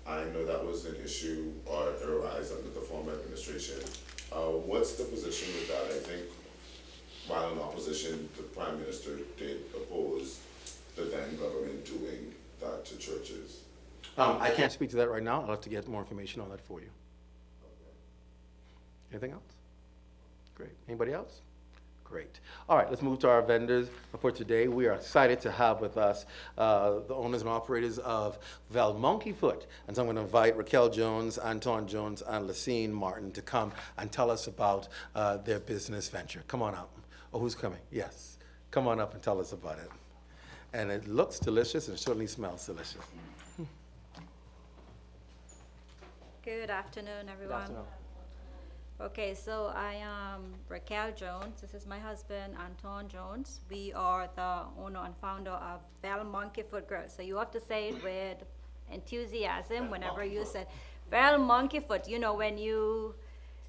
[SPEAKER 5] I know that was an issue or arose under the former administration. What's the position with that? I think while in opposition, the Prime Minister did oppose the then government doing that to churches.
[SPEAKER 7] I can't speak to that right now. I'll have to get more information on that for you. Anything else? Great. Anybody else? Great. All right, let's move to our vendors for today. We are excited to have with us the owners and operators of Val Monkey Foot. And so I'm going to invite Raquel Jones, Anton Jones, and Lacine Martin to come and tell us about their business venture. Come on up. Oh, who's coming? Yes. Come on up and tell us about it. And it looks delicious and certainly smells delicious.
[SPEAKER 17] Good afternoon, everyone.
[SPEAKER 7] Good afternoon.
[SPEAKER 17] Okay, so I am Raquel Jones. This is my husband, Anton Jones. We are the owner and founder of Val Monkey Foot Grill. So you have to say it with enthusiasm whenever you say Val Monkey Foot. You know, when you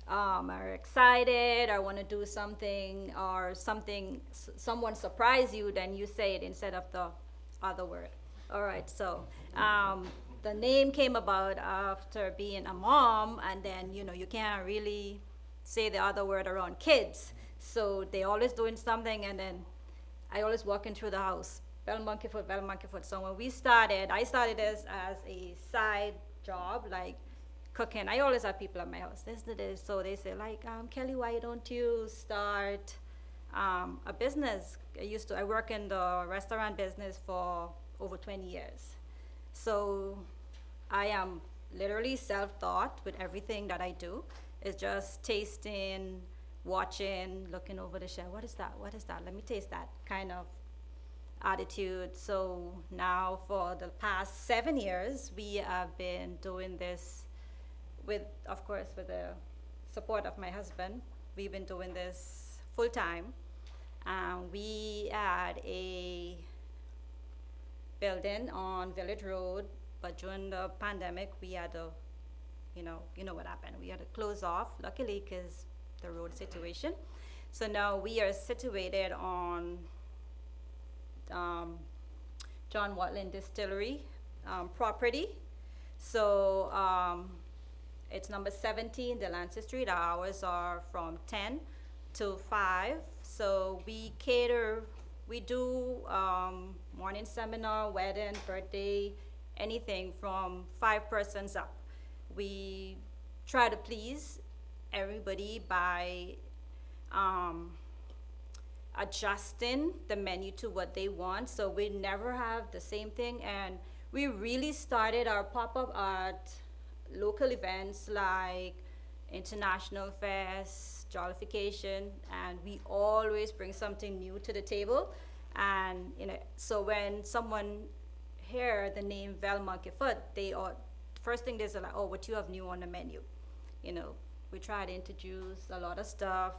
[SPEAKER 17] are excited or want to do something or someone surprise you, then you say it instead of the other word. All right, so the name came about after being a mom, and then, you know, you can't really say the other word around kids. So they always doing something, and then I always walking through the house, Bell Monkey Foot, Bell Monkey Foot. So when we started, I started this as a side job, like cooking. I always have people at my house. This. So they say, like, Kelly, why don't you start a business? I work in the restaurant business for over 20 years. So I am literally self-taught with everything that I do. It's just tasting, watching, looking over the shelf. What is that? What is that? Let me taste that kind of attitude. So now for the past 7 years, we have been doing this with, of course, with the support of my husband. We've been doing this full time. We had a building on Village Road, but during the pandemic, we had to, you know what happened. We had to close off, luckily, because the road situation. So now we are situated on John Watling Distillery property. So it's number 17 Delancey Street. Our hours are from 10 to 5. So we cater, we do morning seminar, wedding, birthday, anything from 5 persons up. We try to please everybody by adjusting the menu to what they want. So we never have the same thing. And we really started our pop-up at local events like International Fest, Jollification, and we always bring something new to the table. And so when someone hear the name Bell Monkey Foot, first thing they say, like, oh, what you have new on the menu? We try to introduce a lot of stuff,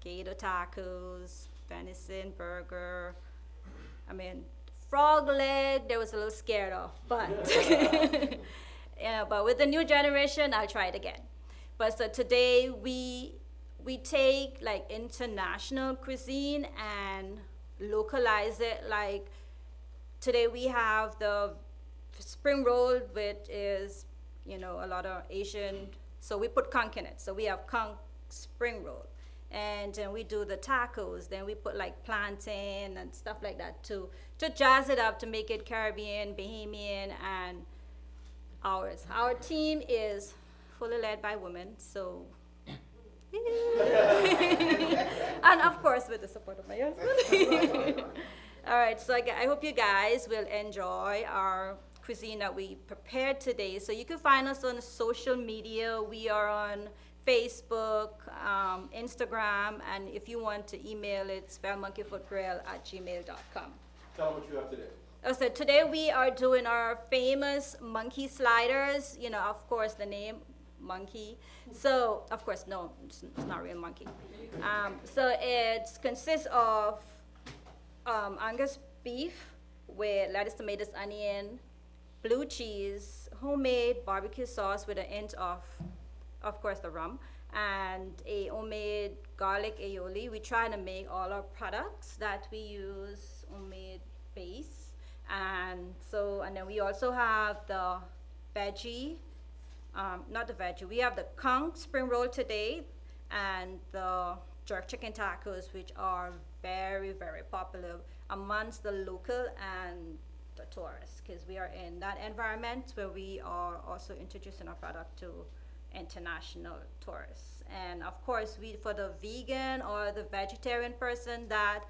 [SPEAKER 17] gator tacos, venison burger. Frog leg, they was a little scared of, but yeah, but with the new generation, I'll try it again. But so today we take like international cuisine and localize it. Like today we have the spring roll, which is, a lot of Asian, so we put conch in it. So we have conch spring roll. And then we do the tacos, then we put like plantain and stuff like that to jazz it up, to make it Caribbean, Bahamian, and ours. Our team is fully led by women, so. And of course with the support of my husband. All right, so I hope you guys will enjoy our cuisine that we prepared today. So you can find us on social media. We are on Facebook, Instagram, and if you want to email, it's bellmonkeyfootgrill@gmail.com.
[SPEAKER 7] Tell them what you have today.
[SPEAKER 17] So today we are doing our famous monkey sliders. Of course, the name monkey. So, of course, no, it's not real monkey. So it consists of Angus beef with lettuce, tomatoes, onion, blue cheese, homemade barbecue sauce with a hint of course, the rum, and a homemade garlic aioli. We try to make all our products that we use homemade base. And then we also have the veggie, we have the conch spring roll today, and the jerk chicken tacos, which are very, very popular amongst the local and the tourists, because we are in that environment where we are also introducing our product to international tourists. And of course, for the vegan or the vegetarian person that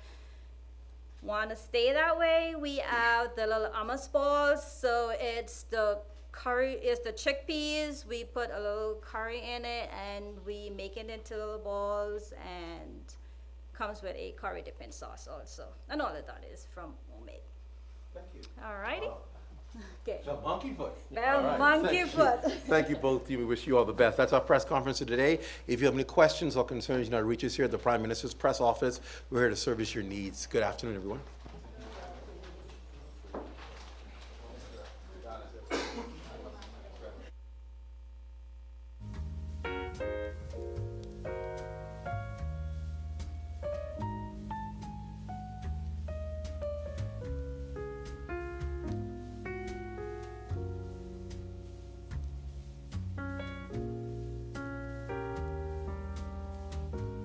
[SPEAKER 17] want to stay that way, we have the little hummus balls. So it's the curry, it's the chickpeas. We put a little curry in it and we make it into little balls, and comes with a curry dipping sauce also. And all of that is from homemade.
[SPEAKER 7] Thank you.
[SPEAKER 17] All righty. Okay.
[SPEAKER 7] So monkey foot.
[SPEAKER 17] Bell
[SPEAKER 7] All right.
[SPEAKER 17] Monkey
[SPEAKER 7] Thank
[SPEAKER 17] Foot.
[SPEAKER 7] you. Thank you both. We wish you all the best. That's our press conference for today. If you have any questions or concerns, reach us here at the Prime Minister's press office. We're here to service your needs. Good afternoon, everyone.